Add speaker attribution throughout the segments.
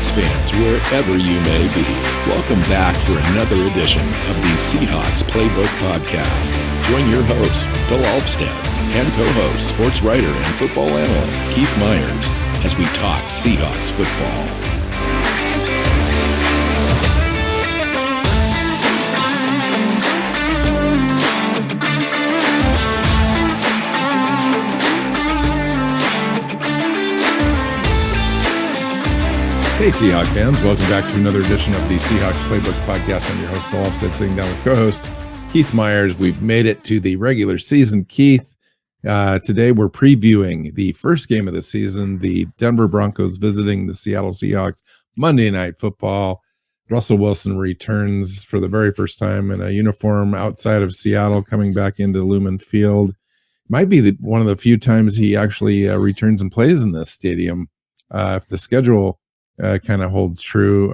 Speaker 1: Seahawks fans, wherever you may be. Welcome back for another edition of the Seahawks Playbook podcast. Join your host, Phil Alvstad, and co-host, sports writer and football analyst Keith Myers, as we talk Seahawks football. Hey Seahawks fans, welcome back to another edition of the Seahawks Playbook podcast. I'm your host, Phil Alvstad, sitting down with co-host Keith Myers. We've made it to the regular season. Keith, today we're previewing the first game of the season, the Denver Broncos visiting the Seattle Seahawks, Monday Night Football. Russell Wilson returns for the very first time in a uniform outside of Seattle, coming back into Lumen Field. Might be one of the few times he actually returns and plays in this stadium. If the schedule kind of holds true.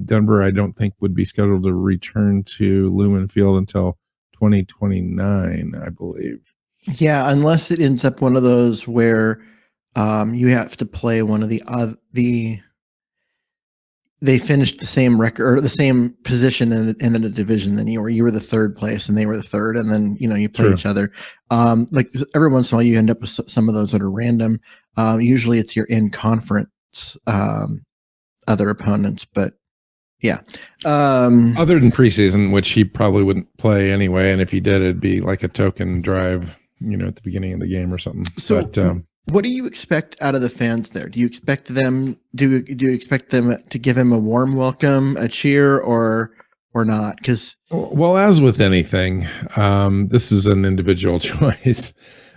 Speaker 1: Denver, I don't think, would be scheduled to return to Lumen Field until 2029, I believe.
Speaker 2: Yeah, unless it ends up one of those where you have to play one of they finished the same record or the same position in the division than you were the third place and they were the third, and then you play each other. Like every once in a while you end up with some of those that are random. Usually it's your in conference other opponents, but yeah.
Speaker 1: Other than preseason, which he probably wouldn't play anyway, and if he did, it'd be like a token drive, at the beginning of the game or something.
Speaker 2: So, what do you expect out of the fans there? Do you expect them? Do you expect them to give him a warm welcome, a cheer, or not? Because
Speaker 1: as with anything, this is an individual choice.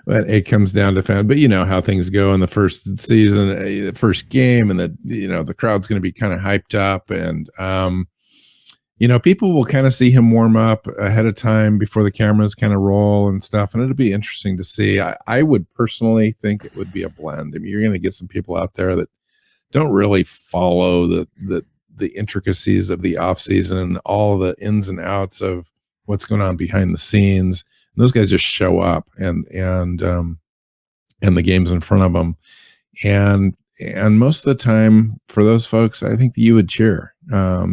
Speaker 1: But it comes down to fan. But you know how things go in the first season, the first game, and the crowd's going to be kind of hyped up, and people will kind of see him warm up ahead of time before the cameras kind of roll and stuff, and it'll be interesting to see. I would personally think it would be a blend. I mean, you're going to get some people out there that don't really follow the intricacies of the off season and all the ins and outs of what's going on behind the scenes. Those guys just show up and the game's in front of them. And most of the time for those folks, I think you would cheer,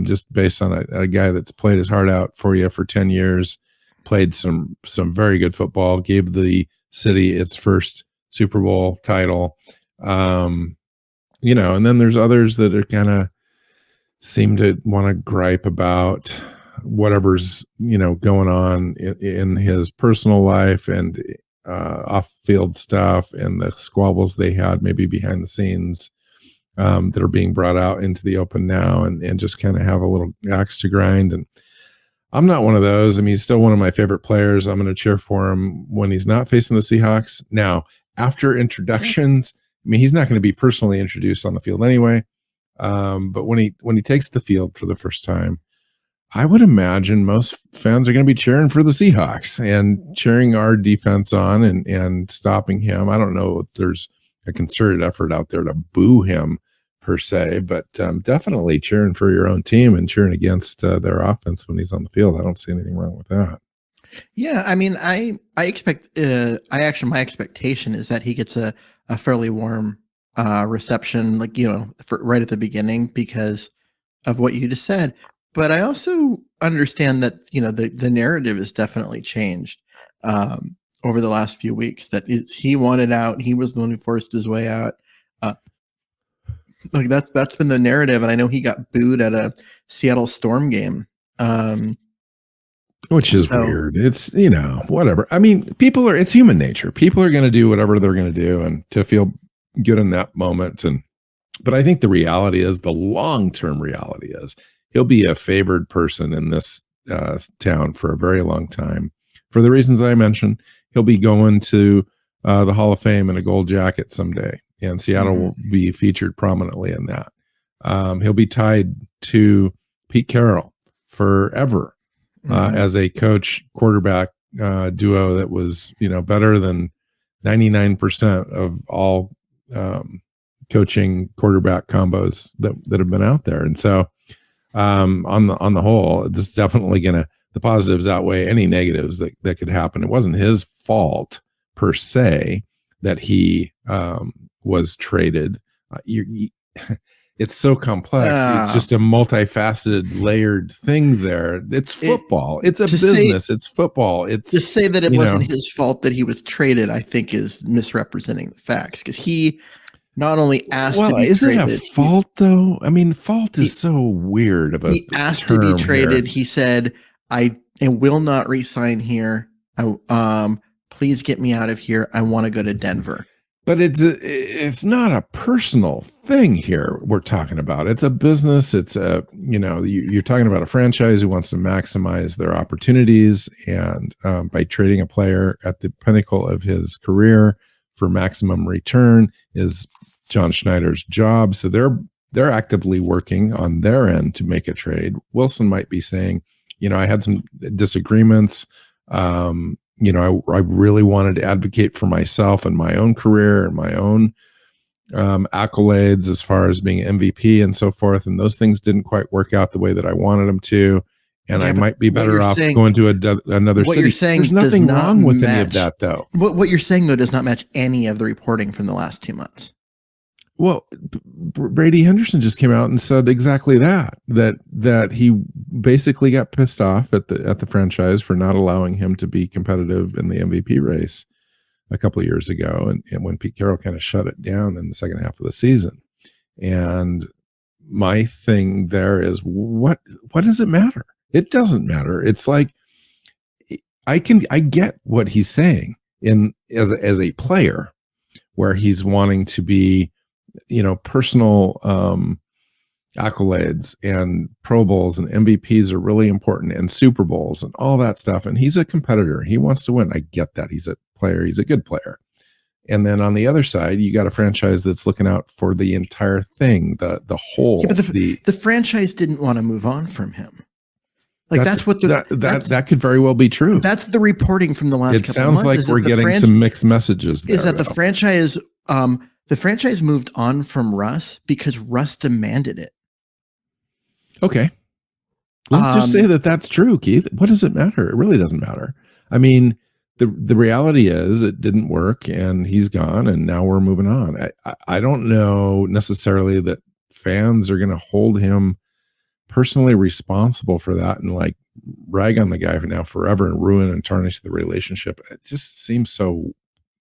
Speaker 1: just based on a guy that's played his heart out for you for 10 years, played some very good football, gave the city its first Super Bowl title. And then there's others that are kind of seem to want to gripe about whatever's going on in his personal life and off-field stuff and the squabbles they had maybe behind the scenes that are being brought out into the open now, and just kind of have a little axe to grind. And I'm not one of those. I mean, he's still one of my favorite players. I'm going to cheer for him when he's not facing the Seahawks. Now, after introductions, I mean, he's not going to be personally introduced on the field anyway. But when he takes the field for the first time, I would imagine most fans are going to be cheering for the Seahawks and cheering our defense on and stopping him. I don't know if there's a concerted effort out there to boo him per se, but definitely cheering for your own team and cheering against their offense when he's on the field. I don't see anything wrong with that.
Speaker 2: Yeah, I mean, I expect my expectation is that he gets a fairly warm reception, right at the beginning because of what you just said. But I also understand that, the narrative has definitely changed over the last few weeks, that he wanted out. He was the one who forced his way out. That's been the narrative. And I know he got booed at a Seattle Storm game.
Speaker 1: Which is weird. It's, whatever. I mean, it's human nature. People are going to do whatever they're going to do and to feel good in that moment. But I think the long-term reality is, he'll be a favored person in this town for a very long time. For the reasons I mentioned, he'll be going to the Hall of Fame in a gold jacket someday, and Seattle will be featured prominently in that. He'll be tied to Pete Carroll forever as a coach-quarterback duo that was, better than 99% of all coaching quarterback combos that have been out there. And so, on the whole, it's definitely the positives outweigh any negatives that could happen. It wasn't his fault per se that he was traded. it's so complex. It's just a multifaceted, layered thing there. It's football. It's a business. It's football. It's
Speaker 2: to say that it wasn't his fault that he was traded, I think, is misrepresenting the facts, because he not only asked to be
Speaker 1: is
Speaker 2: traded.
Speaker 1: Is it a fault, though? I mean, fault is so weird about
Speaker 2: he asked to be traded. Here. He said, I will not re-sign here. Please get me out of here. I want to go to Denver.
Speaker 1: But it's not a personal thing here we're talking about. It's a business. It's you're talking about a franchise who wants to maximize their opportunities, and by trading a player at the pinnacle of his career for maximum return is John Schneider's job. So they're actively working on their end to make a trade. Wilson might be saying, I had some disagreements. I really wanted to advocate for myself and my own career and my own accolades as far as being MVP and so forth. And those things didn't quite work out the way that I wanted them to. And I might be better off going to another city.
Speaker 2: You're saying
Speaker 1: there's nothing wrong with any of that, though.
Speaker 2: What you're saying, though, does not match any of the reporting from the last 2 months.
Speaker 1: Well, Brady Henderson just came out and said exactly that he basically got pissed off at the franchise for not allowing him to be competitive in the MVP race a couple of years ago, and when Pete Carroll kind of shut it down in the second half of the season. And my thing there is, what does it matter? It doesn't matter. It's like I get what he's saying as a player, where he's wanting to be, personal accolades and Pro Bowls and MVPs are really important, and Super Bowls and all that stuff. And he's a competitor. He wants to win. I get that. He's a player. He's a good player. And then on the other side, you got a franchise that's looking out for the entire thing, the whole.
Speaker 2: Yeah, but the franchise didn't want to move on from him. Like that's what that
Speaker 1: could very well be true.
Speaker 2: That's the reporting from the last.
Speaker 1: It sounds like we're getting some mixed messages there.
Speaker 2: Is that the franchise? The franchise moved on from Russ because Russ demanded it.
Speaker 1: Okay. Let's just say that's true, Keith. What does it matter? It really doesn't matter. I mean, the reality is it didn't work and he's gone, and now we're moving on. I don't know necessarily that fans are going to hold him personally responsible for that and like rag on the guy for now forever and ruin and tarnish the relationship. It just seems so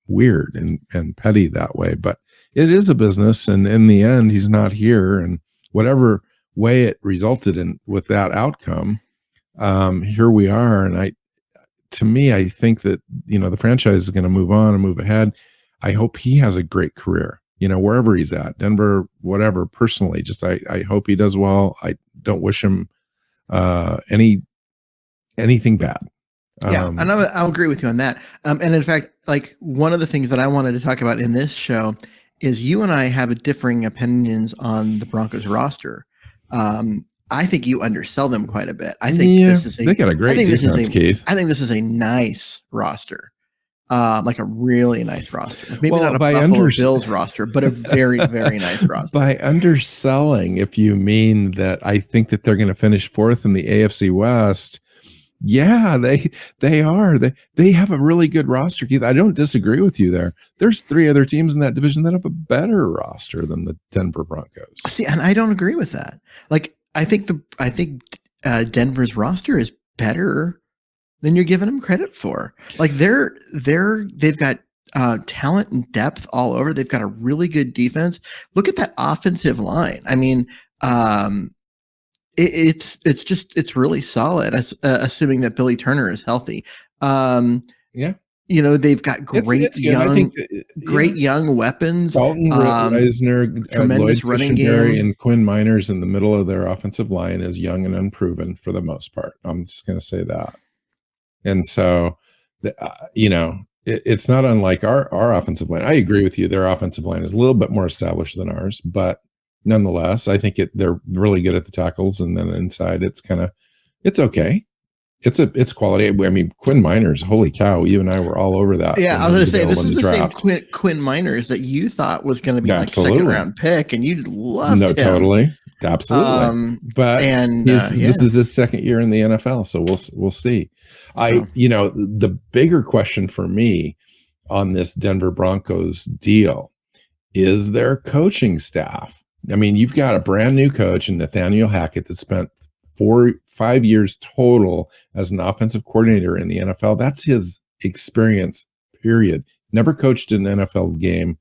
Speaker 1: weird and petty that way, but it is a business, and in the end he's not here, and whatever way it resulted in with that outcome, here we are. And I think that the franchise is going to move on and move ahead. I hope he has a great career, wherever he's at, Denver, whatever. Personally, just I hope he does well. I don't wish him anything bad.
Speaker 2: Yeah, and I'll agree with you on that. And in fact, like one of the things that I wanted to talk about in this show is you and I have differing opinions on the Broncos roster. I think you undersell them quite a bit. I think they got a great defense, Keith. I think this is a nice roster. Like a really nice roster. Maybe not a Buffalo Bills roster, but a very, very nice roster.
Speaker 1: By underselling, if you mean that I think that they're going to finish fourth in the AFC West, yeah, they are. They have a really good roster, Keith. I don't disagree with you there. There's 3 other teams in that division that have a better roster than the Denver Broncos.
Speaker 2: See, and I don't agree with that. Like, I think Denver's roster is better than you're giving them credit for. Like they've got talent and depth all over. They've got a really good defense. Look at that offensive line. I mean, it's really solid, assuming that Billy Turner is healthy.
Speaker 1: Yeah.
Speaker 2: They've got great young weapons.
Speaker 1: Dalton Reisner,
Speaker 2: tremendous running game,
Speaker 1: and Quinn Miners in the middle of their offensive line is young and unproven for the most part. I'm just going to say that. And so, it's not unlike our offensive line. I agree with you. Their offensive line is a little bit more established than ours, but nonetheless, I think they're really good at the tackles, and then inside it's okay. It's quality. I mean, Quinn Miners, holy cow, you and I were all over that.
Speaker 2: Yeah, I was going to say, this is the same Quinn Miners that you thought was going to be like second round pick, and you loved him.
Speaker 1: Totally. Absolutely. This is his second year in the NFL, so we'll see. The bigger question for me on this Denver Broncos deal is their coaching staff. I mean, you've got a brand new coach in Nathaniel Hackett that spent 5 years total as an offensive coordinator in the NFL. That's his experience, period. Never coached an NFL game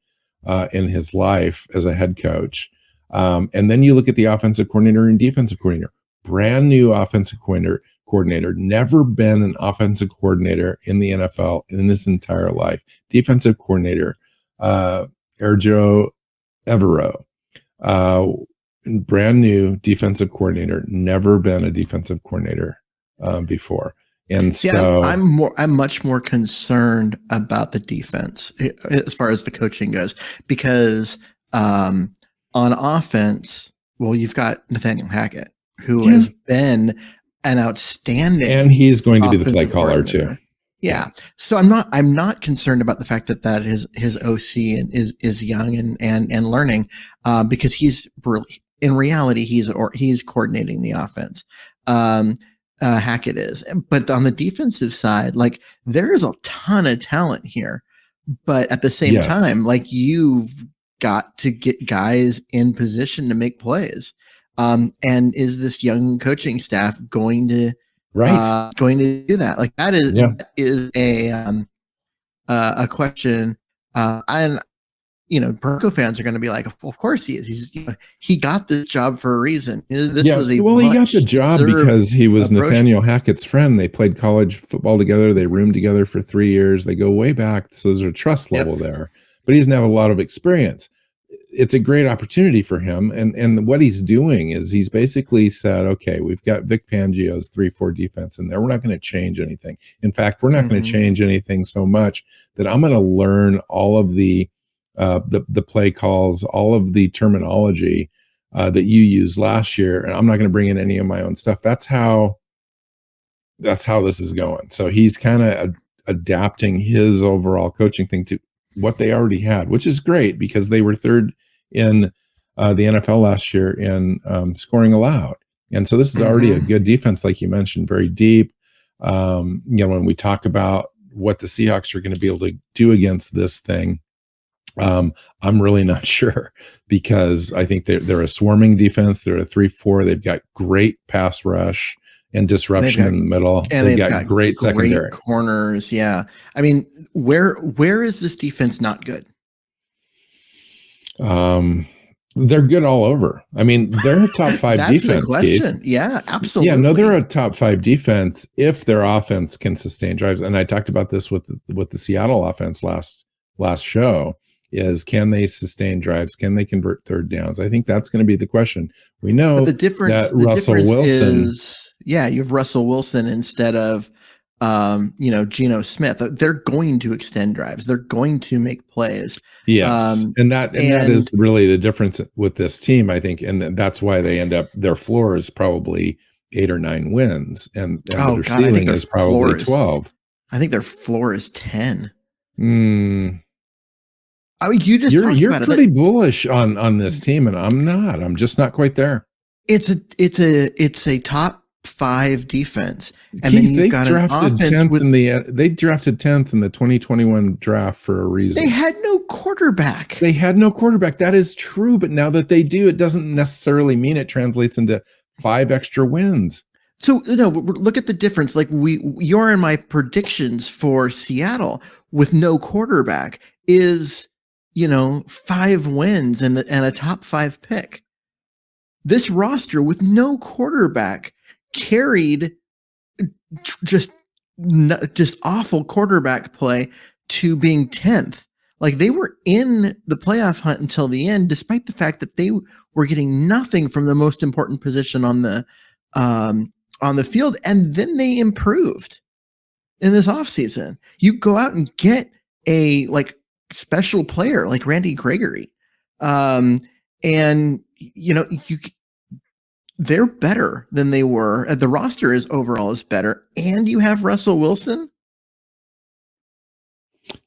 Speaker 1: in his life as a head coach. And then you look at the offensive coordinator and defensive coordinator, brand new offensive coordinator, never been an offensive coordinator in the NFL in his entire life. Defensive coordinator, Erjo Evero, brand new defensive coordinator, never been a defensive coordinator before. And
Speaker 2: see,
Speaker 1: so
Speaker 2: I'm much more concerned about the defense as far as the coaching goes, because on offense, well, you've got Nathaniel Hackett, who has been an outstanding,
Speaker 1: and he's going to be the play caller too.
Speaker 2: Yeah. So I'm not concerned about the fact that his OC is young and learning, because he's really, in reality, he's coordinating the offense. Hackett is, but on the defensive side, like, there's a ton of talent here, but at the same time, like, you've got to get guys in position to make plays. And is this young coaching staff going to do that? Like, that is a question. And Bronco fans are going to be like, well, of course he is. He got this job for a reason. He got the job
Speaker 1: because he was Nathaniel Hackett's friend. They played college football together. They roomed together for 3 years. They go way back. So there's a trust level there, but he doesn't have a lot of experience. It's a great opportunity for him. And what he's doing is he's basically said, okay, we've got Vic Fangio's 3-4 defense in there. We're not going to change anything. In fact, we're not going to change anything so much that I'm going to learn all of the play calls, all of the terminology that you used last year, and I'm not going to bring in any of my own stuff. That's how this is going. So he's kind of adapting his overall coaching thing to what they already had, which is great because they were third in the NFL last year in scoring allowed. And so this is already a good defense, like you mentioned, very deep. When we talk about what the Seahawks are going to be able to do against this thing, I'm really not sure, because I think they're a swarming defense. They're a 3-4. They've got great pass rush and disruption in the middle.
Speaker 2: And they've got great secondary corners. Yeah. I mean, where is this defense not good?
Speaker 1: They're good all over. I mean, they're a top 5
Speaker 2: That's
Speaker 1: defense.
Speaker 2: The question. Yeah, absolutely.
Speaker 1: Yeah, no, they're a top 5 defense if their offense can sustain drives. And I talked about this with the Seattle offense last show. Is, can they sustain drives? Can they convert third downs? I think that's going to be the question. We know that Russell Wilson you have Russell Wilson instead of
Speaker 2: Geno Smith. They're going to extend drives. They're going to make plays.
Speaker 1: Yes. And that is really the difference with this team, I think. And that's why they end up, their floor is probably 8 or 9 wins. And their ceiling is probably 12.
Speaker 2: I think their floor is 10. I mean, you're
Speaker 1: pretty bullish on this team, and I'm not. I'm just not quite there.
Speaker 2: It's a top 5 defense, and then you've got an offense
Speaker 1: they drafted 10th in the 2021 draft for a reason.
Speaker 2: They had no quarterback.
Speaker 1: That is true, but now that they do, it doesn't necessarily mean it translates into 5 extra wins.
Speaker 2: So look at the difference. Like you're in my predictions for Seattle with no quarterback is 5 wins and a top 5 pick. This roster with no quarterback carried just awful quarterback play to being 10th. Like, they were in the playoff hunt until the end, despite the fact that they were getting nothing from the most important position on the field. And then they improved in this offseason. You go out and get a special player like Randy Gregory. They're better than they were. The roster is better, and you have Russell Wilson.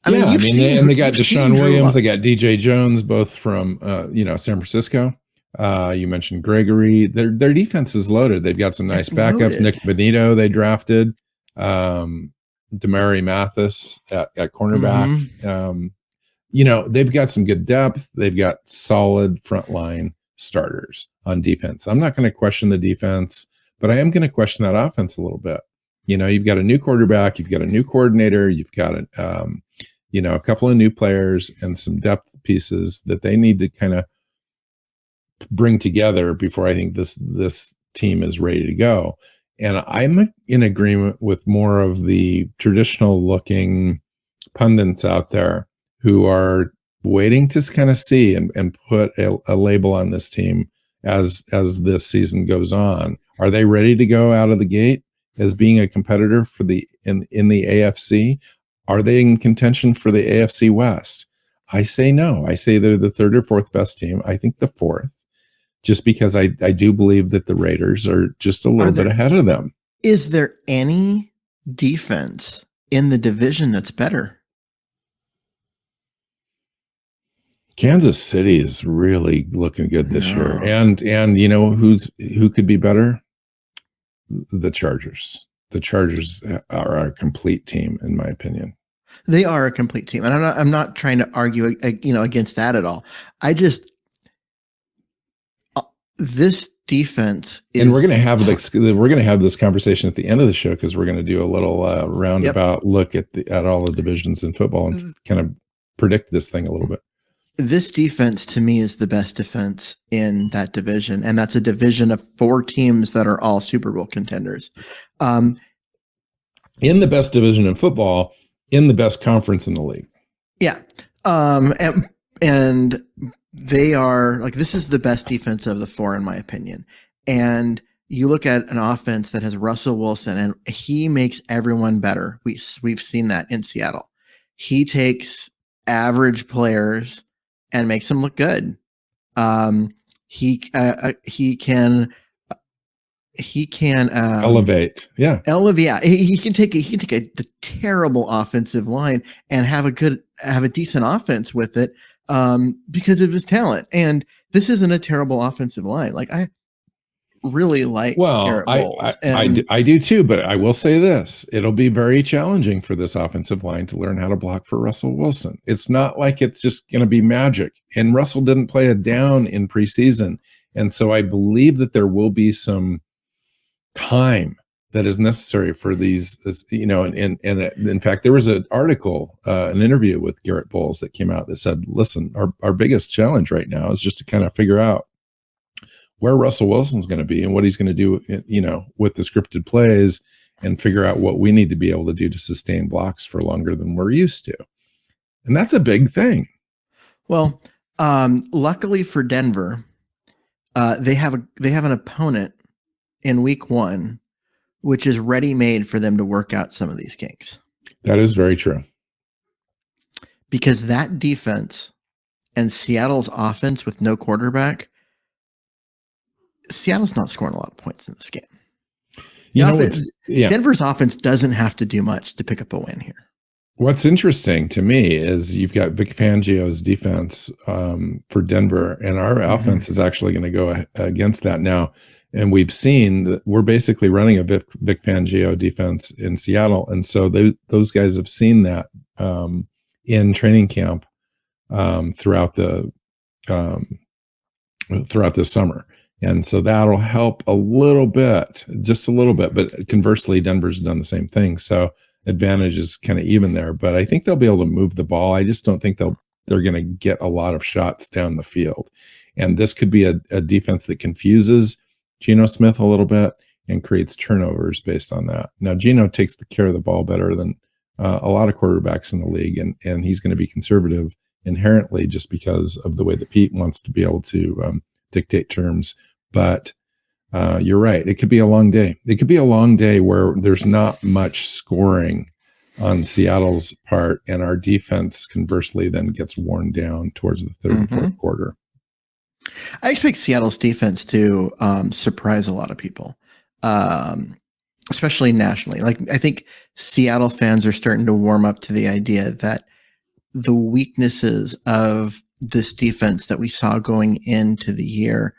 Speaker 1: And they got Deshaun Williams, they got DJ Jones, both from San Francisco. You mentioned Gregory. Their defense is loaded. They've got some nice backups. Nick Benito they drafted. Demary Mathis at cornerback. They've got some good depth. They've got solid front line. starters on defense. I'm not going to question the defense, but I am going to question that offense a little bit. You've got a new quarterback, you've got a new coordinator, you've got a couple of new players and some depth pieces that they need to kind of bring together before I think this team is ready to go. And I'm in agreement with more of the traditional looking pundits out there who are waiting to kind of see and put a label on this team as this season goes on. Are they ready to go out of the gate as being a competitor for in the AFC? Are they in contention for the AFC West? I say no. I say they're the third or fourth best team. I think the fourth, just because I do believe that the Raiders are just a little bit ahead of them.
Speaker 2: Is there any defense in the division that's better?
Speaker 1: Kansas City is really looking good this year. And who could be better? The Chargers. The Chargers are a complete team, in my opinion.
Speaker 2: They are a complete team, and I'm not trying to argue, against that at all. I just this defense is,
Speaker 1: and we're going to have this conversation at the end of the show because we're going to do a little roundabout look at all the divisions in football and kind of predict this thing a little bit.
Speaker 2: This defense, to me, is the best defense in that division, and that's a division of 4 teams that are all Super Bowl contenders.
Speaker 1: In the best division in football, in the best conference in the league.
Speaker 2: Yeah. And they are this is the best defense of the 4, in my opinion. And you look at an offense that has Russell Wilson, and he makes everyone better. We've seen that in Seattle. He takes average players and makes them look good. He can
Speaker 1: elevate. Yeah.
Speaker 2: Elevate. He can take the terrible offensive line and have a decent offense with it because of his talent. And this isn't a terrible offensive line. I really like Garrett Bowles.
Speaker 1: I do too, but I will say this. It'll be very challenging for this offensive line to learn how to block for Russell Wilson. It's not like it's just going to be magic. And Russell didn't play a down in preseason. And so I believe that there will be some time that is necessary for these, and in fact, there was an article, an interview with Garrett Bowles that came out that said, listen, our biggest challenge right now is just to kind of figure out where Russell Wilson's going to be and what he's going to do, with the scripted plays, and figure out what we need to be able to do to sustain blocks for longer than we're used to. And that's a big thing.
Speaker 2: Well, luckily for Denver, they have an opponent in week 1, which is ready-made for them to work out some of these kinks.
Speaker 1: That is very true.
Speaker 2: Because that defense and Seattle's offense with no quarterback, Seattle's not scoring a lot of points in this game. Denver's offense doesn't have to do much to pick up a win here.
Speaker 1: What's interesting to me is you've got Vic Fangio's defense for Denver, and our offense is actually going to go against that now. And we've seen that we're basically running a Vic Fangio defense in Seattle. And so those guys have seen that in training camp throughout this summer. And so that'll help a little bit, just a little bit. But conversely, Denver's done the same thing. So advantage is kind of even there. But I think they'll be able to move the ball. I just don't think they're going to get a lot of shots down the field. And this could be a defense that confuses Geno Smith a little bit and creates turnovers based on that. Now, Geno takes care of the ball better than a lot of quarterbacks in the league, and he's going to be conservative inherently just because of the way that Pete wants to be able to dictate terms. But you're right. It could be a long day. It could be a long day where there's not much scoring on Seattle's part, and our defense conversely then gets worn down towards the third and fourth quarter.
Speaker 2: I expect Seattle's defense to surprise a lot of people, especially nationally. I think Seattle fans are starting to warm up to the idea that the weaknesses of this defense that we saw going into the year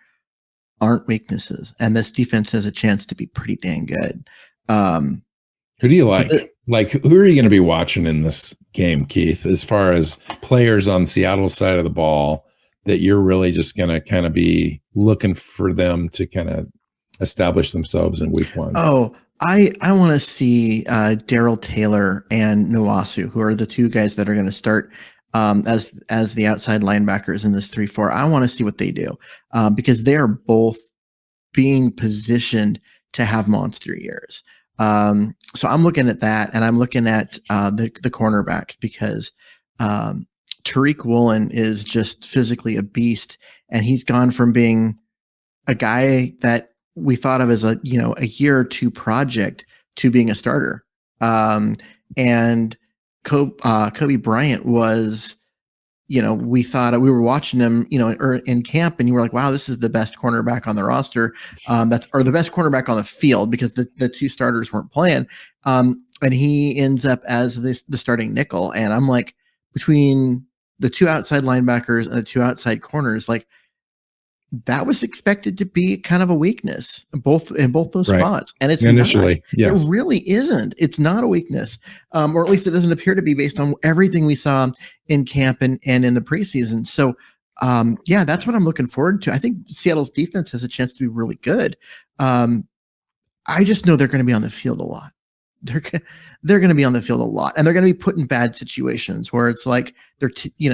Speaker 2: aren't weaknesses, and this defense has a chance to be pretty dang good.
Speaker 1: Who do you like? Who are you going to be watching in this game, Keith, as far as players on Seattle's side of the ball that you're really just going to kind of be looking for them to kind of establish themselves in week one?
Speaker 2: Oh, I want to see Darrell Taylor and Nwasu, who are the two guys that are going to start as the outside linebackers in this 3-4. I want to see what they do because they are both being positioned to have monster years. So I'm looking at that, and I'm looking at the cornerbacks because Tariq Woolen is just physically a beast, and he's gone from being a guy that we thought of as a year or two project to being a starter. And Kobe Bryant was, we thought we were watching him, in camp, and you were like, wow, this is the best cornerback on the roster. Or the best cornerback on the field because the two starters weren't playing. And he ends up as the starting nickel. And I'm like, between the two outside linebackers and the two outside corners, like, that was expected to be kind of a weakness in both those spots. And it's
Speaker 1: initially,
Speaker 2: not.
Speaker 1: yes.
Speaker 2: It really isn't. It's not a weakness. Or at least it doesn't appear to be based on everything we saw in camp and in the preseason. So yeah, that's what I'm looking forward to. I think Seattle's defense has a chance to be really good. I just know they're going to be on the field a lot. They're going to be on the field a lot, and they're going to be put in bad situations where it's like they're coming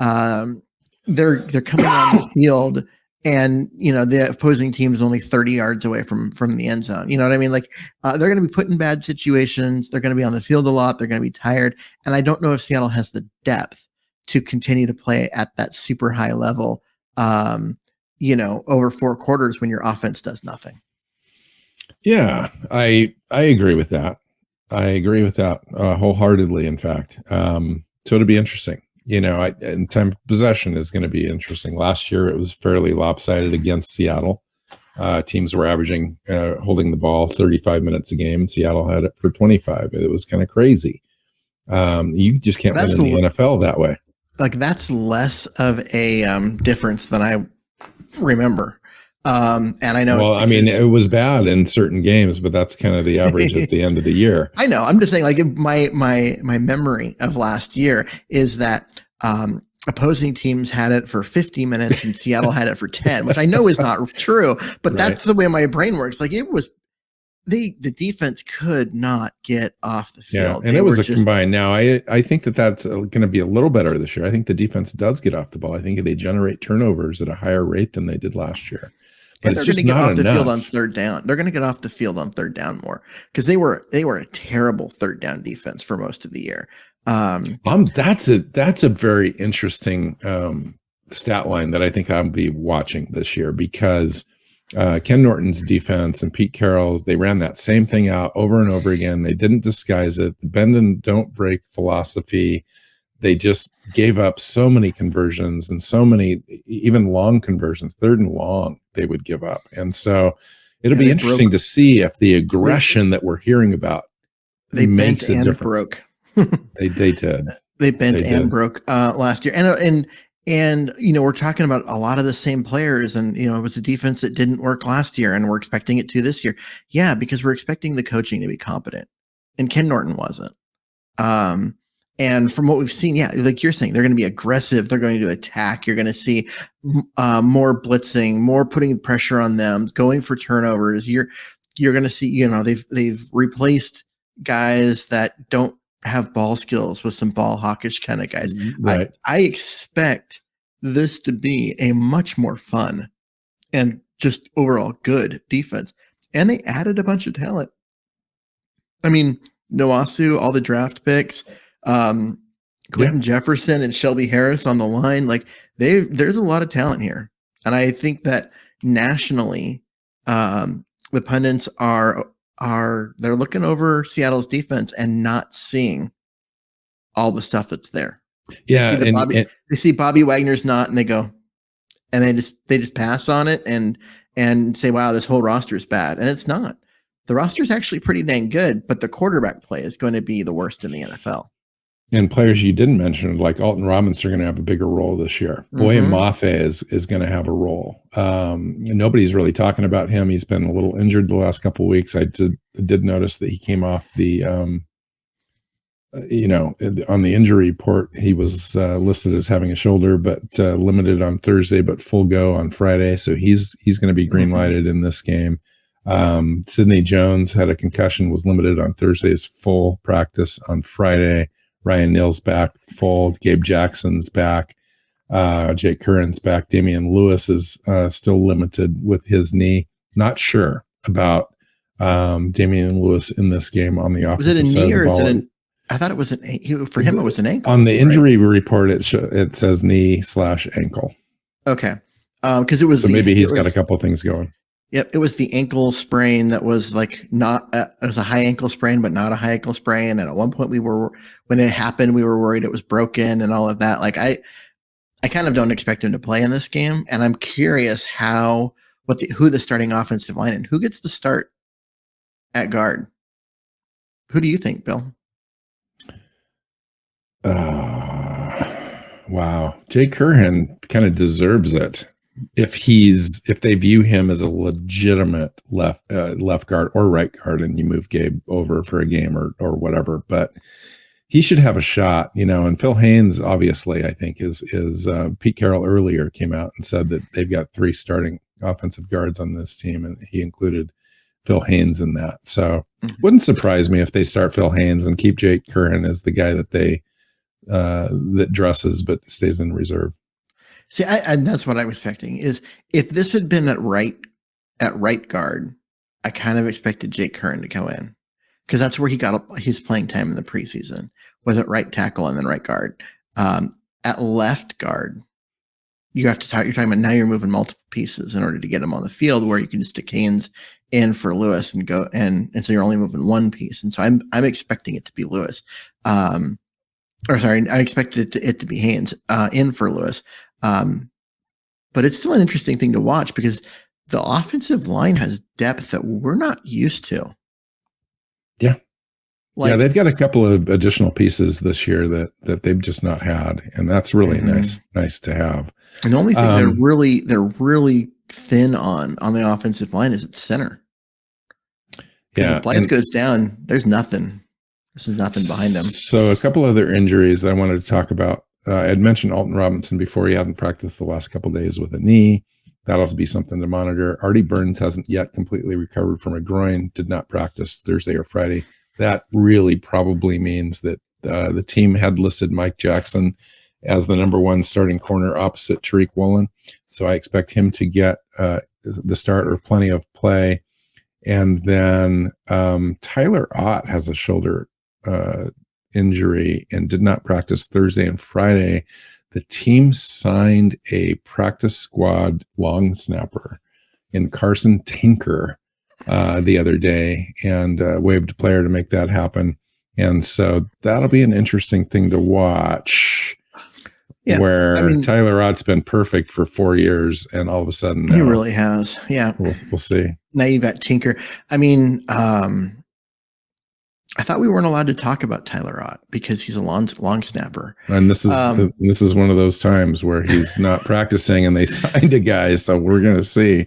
Speaker 2: on the field, and the opposing team is only 30 yards away from the end zone. You know what I mean? Like they're going to be put in bad situations. They're going to be on the field a lot. They're going to be tired, and I don't know if Seattle has the depth to continue to play at that super high level. Over 4 quarters when your offense does nothing.
Speaker 1: Yeah, I agree with that. I agree with that wholeheartedly, in fact. So it'll be interesting. And time of possession is going to be interesting. Last year, it was fairly lopsided against Seattle. Teams were averaging holding the ball 35 minutes a game. Seattle had it for 25. It was kind of crazy. You just can't win in the NFL that way.
Speaker 2: Like, that's less of a difference than I remember. And I know.
Speaker 1: Well, I mean, it was bad in certain games, but that's kind of the average at the end of the year.
Speaker 2: I know. I'm just saying, like, my memory of last year is that opposing teams had it for 50 minutes and Seattle had it for 10, which I know is not true, but that's the way my brain works. Like, it was the defense could not get off the field.
Speaker 1: Yeah, and it was combined. Now, I think that's going to be a little better this year. I think the defense does get off the ball. I think they generate turnovers at a higher rate than they did last year. But
Speaker 2: they're going to get off the field on third down. They're going to get off the field on third down more because they were a terrible third down defense for most of the year.
Speaker 1: That's a very interesting stat line that I think I'll be watching this year because Ken Norton's defense and Pete Carroll's, they ran that same thing out over and over again. They didn't disguise it. The bend and don't break philosophy. They just gave up so many conversions and so many, even long conversions, third and long, they would give up. And so it'll be interesting to see if the aggression that we're hearing about makes a difference. They did.
Speaker 2: They bent and broke last year. And we're talking about a lot of the same players, and it was a defense that didn't work last year, and we're expecting it to this year. Yeah, because we're expecting the coaching to be competent, and Ken Norton wasn't. And from what we've seen, yeah, like you're saying, they're going to be aggressive. They're going to attack. You're going to see more blitzing, more putting pressure on them, going for turnovers. You're going to see, they've replaced guys that don't have ball skills with some ball hawkish kind of guys.
Speaker 1: Right.
Speaker 2: I expect this to be a much more fun and just overall good defense. And they added a bunch of talent. I mean, Nwasu, all the draft picks, Quentin Jefferson and Shelby Harris on the line. Like, there's a lot of talent here. And I think that nationally, the pundits they're looking over Seattle's defense and not seeing all the stuff that's there.
Speaker 1: Yeah.
Speaker 2: They see Bobby Wagner's not, and they go, and they just pass on it and say, wow, this whole roster is bad. And it's not. The roster is actually pretty dang good, but the quarterback play is going to be the worst in the NFL.
Speaker 1: And players you didn't mention, like Alton Robinson, are going to have a bigger role this year. Boye Mafe is going to have a role. Nobody's really talking about him. He's been a little injured the last couple of weeks. I did notice that he came off the on the injury report, he was listed as having a shoulder, but limited on Thursday, but full go on Friday. So he's going to be green lighted in this game. Sidney Jones had a concussion, was limited on Thursday's full practice on Friday. Ryan Neal's back full. Gabe Jackson's back. Jake Curran's back. Damian Lewis is still limited with his knee. Not sure about Damian Lewis in this game on the offensive side.
Speaker 2: Was it a knee or is it I thought it was for him. It was an ankle.
Speaker 1: On the injury report, it says knee/ankle.
Speaker 2: Okay, because it was.
Speaker 1: So maybe he's got a couple of things going.
Speaker 2: Yep, it was the ankle sprain that was like not. It was a high ankle sprain, but not a high ankle sprain. And at one point, when it happened, we were worried it was broken and all of that. Like I kind of don't expect him to play in this game, and I'm curious who the starting offensive line and who gets the start at guard. Who do you think, Bill?
Speaker 1: Wow. Jake Curran kind of deserves it if they view him as a legitimate left guard or right guard, and you move Gabe over for a game or whatever. But he should have a shot, and Phil Haynes, obviously, I think is Pete Carroll earlier came out and said that they've got 3 starting offensive guards on this team, and he included Phil Haynes in that. So wouldn't surprise me if they start Phil Haynes and keep Jake Curran as the guy that they that dresses but stays in reserve.
Speaker 2: See, and that's what I'm expecting is if this had been at right guard, I kind of expected Jake Curran to go in because that's where he got his playing time in the preseason, was at right tackle and then right guard. At left guard, you're talking about now you're moving multiple pieces in order to get him on the field, where you can just stick Haynes in for Lewis and go and so you're only moving one piece. And so I'm expecting it to be Lewis. I expected it to be Haynes in for Lewis. But it's still an interesting thing to watch because the offensive line has depth that we're not used to.
Speaker 1: Yeah. They've got a couple of additional pieces this year that they've just not had. And that's really nice to have.
Speaker 2: And the only thing they're really thin on the offensive line is at center. If Blythe goes down, there's nothing. This is nothing behind him. So
Speaker 1: a couple other injuries that I wanted to talk about. I had mentioned Alton Robinson before. He hasn't practiced the last couple of days with a knee. That'll have to be something to monitor. Artie Burns hasn't yet completely recovered from a groin, did not practice Thursday or Friday. That really probably means that the team had listed Mike Jackson as the number 1 starting corner opposite Tariq Woolen. So I expect him to get the start or plenty of play. And then Tyler Ott has a shoulder injury and did not practice Thursday and Friday. The team signed a practice squad long snapper in Carson Tinker the other day and waived a player to make that happen. And so that'll be an interesting thing to watch. Yeah, where Tyler Ott's been perfect for 4 years, and all of a sudden
Speaker 2: he really has. Yeah,
Speaker 1: we'll see.
Speaker 2: Now you've got Tinker. I thought we weren't allowed to talk about Tyler Ott because he's a long snapper.
Speaker 1: And this is one of those times where he's not practicing, and they signed a guy, so we're going to see.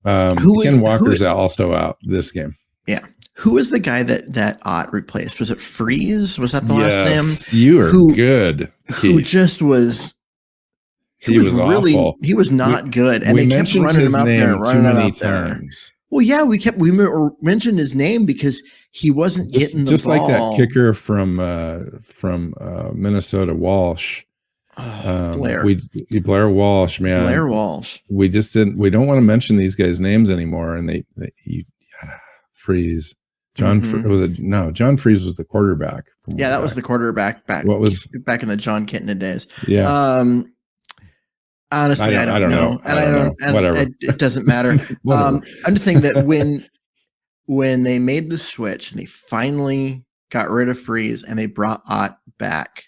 Speaker 1: Ken Walker's also out this game. Yeah.
Speaker 2: Who was the guy that Ott replaced? Was it Freeze? Was that the last name?
Speaker 1: You are good.
Speaker 2: Who just was.
Speaker 1: He was really awful.
Speaker 2: He was not good, and they kept running him out there, running him out
Speaker 1: times.
Speaker 2: Well, yeah, we mentioned his name because he wasn't getting the
Speaker 1: just
Speaker 2: ball.
Speaker 1: Like that kicker from Minnesota, Walsh. Blair Walsh, man.
Speaker 2: Blair Walsh.
Speaker 1: We don't want to mention these guys' names anymore, and Freeze. John Freeze was the quarterback.
Speaker 2: That was the quarterback back in the John Kitna days.
Speaker 1: Yeah.
Speaker 2: Honestly, I don't know.
Speaker 1: Whatever.
Speaker 2: It doesn't matter. I'm just saying that when they made the switch and they finally got rid of Freeze and they brought Ott back,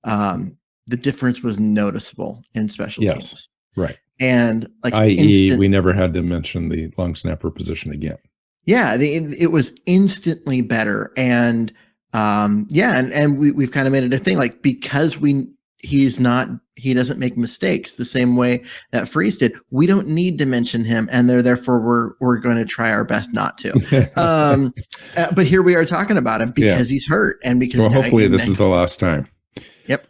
Speaker 2: the difference was noticeable in special teams.
Speaker 1: Right.
Speaker 2: And
Speaker 1: we never had to mention the long snapper position again.
Speaker 2: Yeah, it was instantly better. And and we've kind of made it a thing, like, because he doesn't make mistakes the same way that Freeze did. We don't need to mention him, and therefore we're going to try our best not to. But here we are talking about him because he's hurt, and because
Speaker 1: hopefully this is the last time.
Speaker 2: Yep.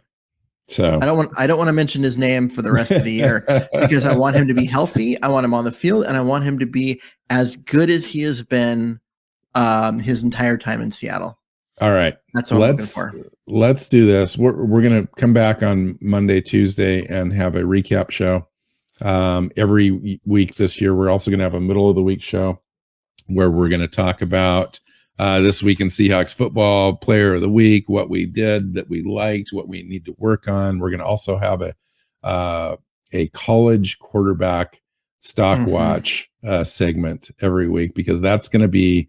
Speaker 1: So
Speaker 2: I don't want to mention his name for the rest of the year because I want him to be healthy. I want him on the field, and I want him to be as good as he has been his entire time in Seattle.
Speaker 1: All right.
Speaker 2: That's what I'm looking for.
Speaker 1: Let's do this. We're going to come back on Monday, Tuesday, and have a recap show every week this year. We're also going to have a middle of the week show where we're going to talk about this week in Seahawks football, player of the week, what we did that we liked, what we need to work on. We're going to also have a college quarterback stock watch segment every week, because that's going to be,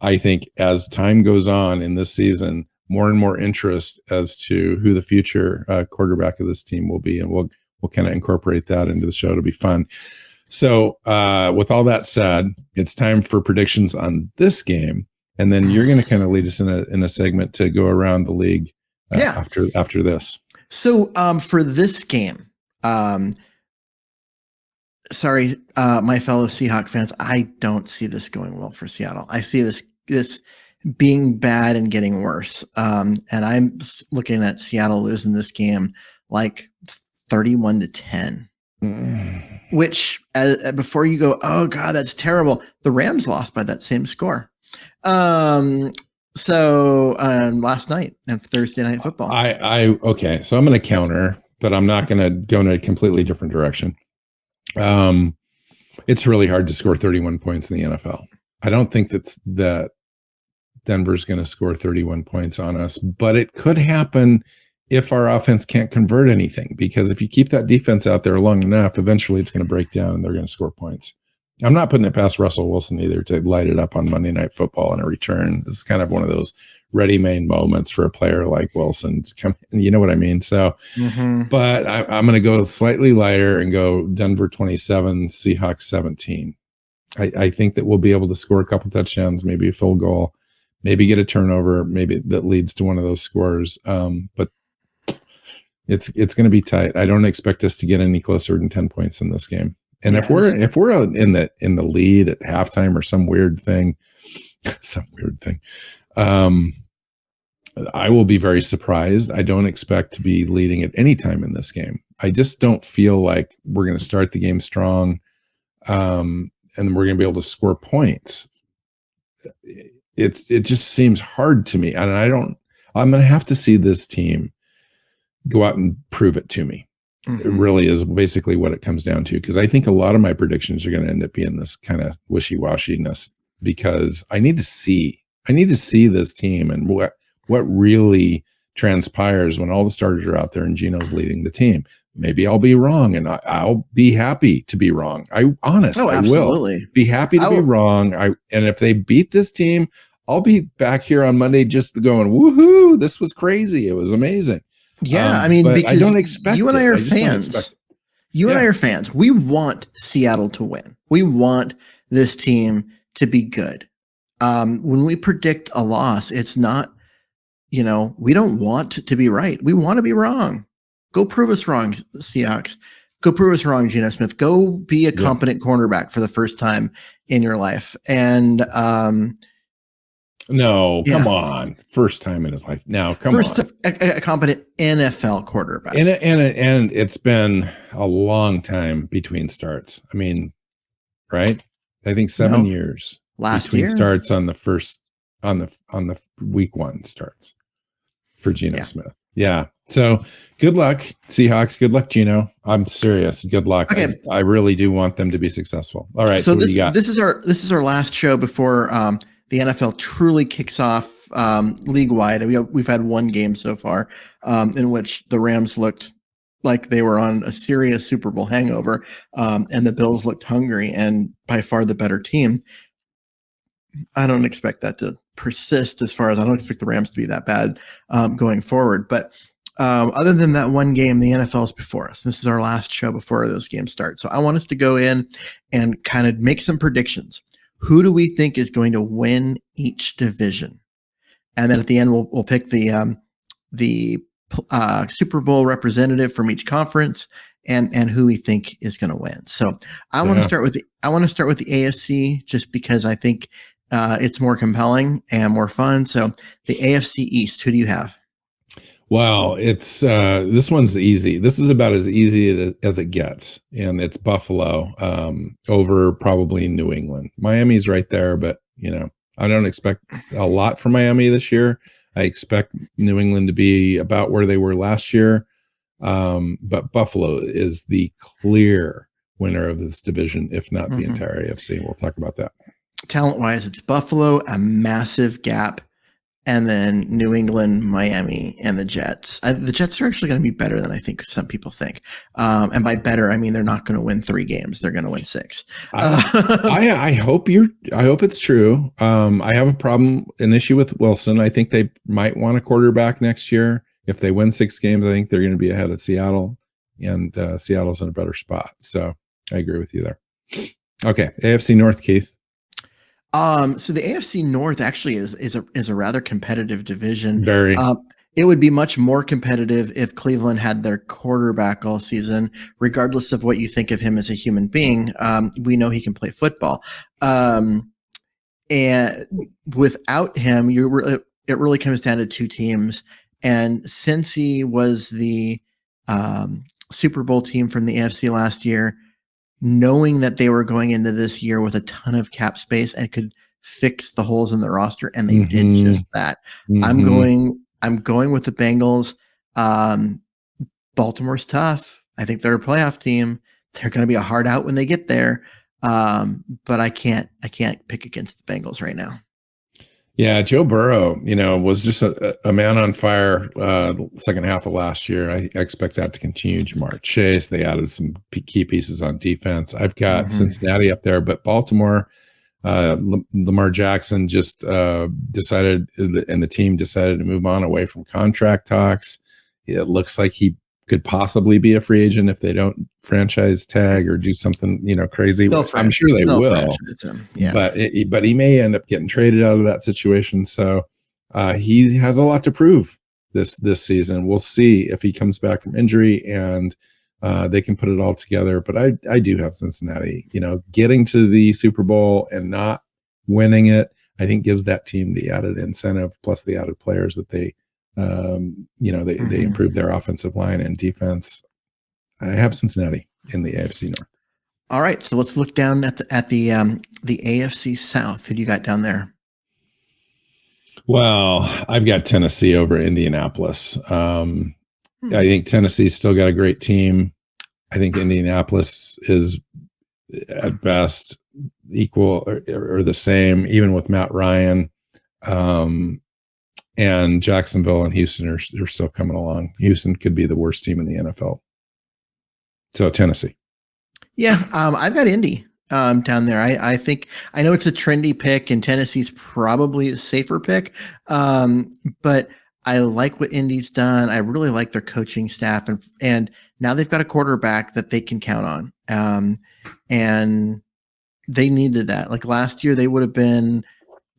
Speaker 1: I think, as time goes on in this season, more and more interest as to who the future quarterback of this team will be. And we'll kind of incorporate that into the show to be fun. So with all that said, it's time for predictions on this game. And then you're going to kind of lead us in a segment to go around the league after this. So
Speaker 2: for this game, sorry, my fellow Seahawk fans, I don't see this going well for Seattle. I see this being bad and getting worse. And I'm looking at Seattle losing this game like 31-10. Which before you go, oh God, that's terrible. The Rams lost by that same score. So last night and Thursday Night Football.
Speaker 1: Okay. So I'm going to counter, but I'm not going to go in a completely different direction. It's really hard to score 31 points in the NFL. I don't think that Denver's going to score 31 points on us, but it could happen if our offense can't convert anything, because if you keep that defense out there long enough, eventually it's going to break down and they're going to score points. I'm not putting it past Russell Wilson either to light it up on Monday Night Football in a return. This is kind of one of those ready-made moments for a player like Wilson. You know what I mean? So, but I'm going to go slightly lighter and go Denver 27, Seahawks 17. I think that we'll be able to score a couple touchdowns, maybe a field goal, maybe get a turnover, maybe that leads to one of those scores. But it's going to be tight. I don't expect us to get any closer than 10 points in this game. And if we're in the lead at halftime or some weird thing, I will be very surprised. I don't expect to be leading at any time in this game. I just don't feel like we're going to start the game strong, and we're going to be able to score points. It just seems hard to me, and I'm going to have to see this team go out and prove it to me. It really is basically what it comes down to, because I think a lot of my predictions are going to end up being this kind of wishy-washiness, because I need to see this team and what really transpires when all the starters are out there and Gino's leading the team. Maybe I'll be wrong, and I'll be happy to be wrong. I will be happy to be wrong. And if they beat this team, I'll be back here on Monday just going, woohoo, this was crazy. It was amazing.
Speaker 2: Yeah, I mean, because
Speaker 1: I don't expect
Speaker 2: you and I are fans. You and I are fans. We want Seattle to win. We want this team to be good. When we predict a loss, it's not, we don't want to be right. We want to be wrong. Go prove us wrong, Seahawks. Go prove us wrong, Geno Smith. Go be a competent cornerback for the first time in your life. And
Speaker 1: no, come on. First time in his life. Now, come on.
Speaker 2: A competent NFL quarterback.
Speaker 1: And it's been a long time between starts. I mean, right? I think 7 years between starts on the first on the week one starts for Geno Smith. Yeah. So good luck, Seahawks. Good luck, Geno. I'm serious. Good luck. Okay. I really do want them to be successful. All right.
Speaker 2: So this is our last show before the NFL truly kicks off league wide. We've had one game so far in which the Rams looked like they were on a serious Super Bowl hangover, and the Bills looked hungry and by far the better team. I don't expect that to persist, as far as I don't expect the Rams to be that bad going forward. But other than that one game, the NFL is before us. This is our last show before those games start. So I want us to go in and kind of make some predictions. Who do we think is going to win each division? And then at the end, we'll pick the Super Bowl representative from each conference, and who we think is going to win. So I want to start with the AFC, just because I think it's more compelling and more fun. So the AFC East, who do you have?
Speaker 1: Well, it's this one's easy. This is about as easy as it gets, and it's Buffalo over probably New England. Miami's right there, but I don't expect a lot from Miami this year. I expect New England to be about where they were last year, but Buffalo is the clear winner of this division, if not the entire AFC. We'll talk about that.
Speaker 2: Talent-wise, it's Buffalo, a massive gap. And then New England, Miami, and the Jets. The Jets are actually going to be better than I think some people think. And by better, I mean they're not going to win 3 games; they're going to win 6.
Speaker 1: I hope it's true. I have an issue with Wilson. I think they might want a quarterback next year. If they win 6 games, I think they're going to be ahead of Seattle, and Seattle's in a better spot. So I agree with you there. Okay, AFC North, Keith.
Speaker 2: So the AFC North actually is a rather competitive division.
Speaker 1: Very.
Speaker 2: It would be much more competitive if Cleveland had their quarterback all season, regardless of what you think of him as a human being. We know he can play football. And without him, it really comes down to 2 teams. And since he was the Super Bowl team from the AFC last year, knowing that they were going into this year with a ton of cap space and could fix the holes in the roster, and they did just that. I'm going with the Bengals. Baltimore's tough. I think they're a playoff team. They're going to be a hard out when they get there. But I can't pick against the Bengals right now.
Speaker 1: Yeah, Joe Burrow, was just a man on fire second half of last year. I expect that to continue. Jamar Chase, they added some key pieces on defense. I've got Cincinnati up there, but Baltimore, Lamar Jackson just decided, and the team decided to move on away from contract talks. It looks like he could possibly be a free agent if they don't franchise tag or do something, crazy. I'm sure they will. Yeah. But he may end up getting traded out of that situation. So he has a lot to prove this season. We'll see if he comes back from injury and they can put it all together. But I do have Cincinnati. Getting to the Super Bowl and not winning it, I think gives that team the added incentive plus the added players that they they improved their offensive line and defense. I have Cincinnati in the AFC North.
Speaker 2: All right, so let's look down at the AFC South. Who do you got down there?
Speaker 1: Well, I've got Tennessee over Indianapolis. I think Tennessee's still got a great team. I think Indianapolis is at best equal or the same, even with Matt Ryan. And Jacksonville and Houston are still coming along. Houston could be the worst team in the NFL. So Tennessee.
Speaker 2: Yeah, I've got Indy down there. I think I know it's a trendy pick, and Tennessee's probably a safer pick. But I like what Indy's done. I really like their coaching staff, and now they've got a quarterback that they can count on. And they needed that. Like last year, they would have been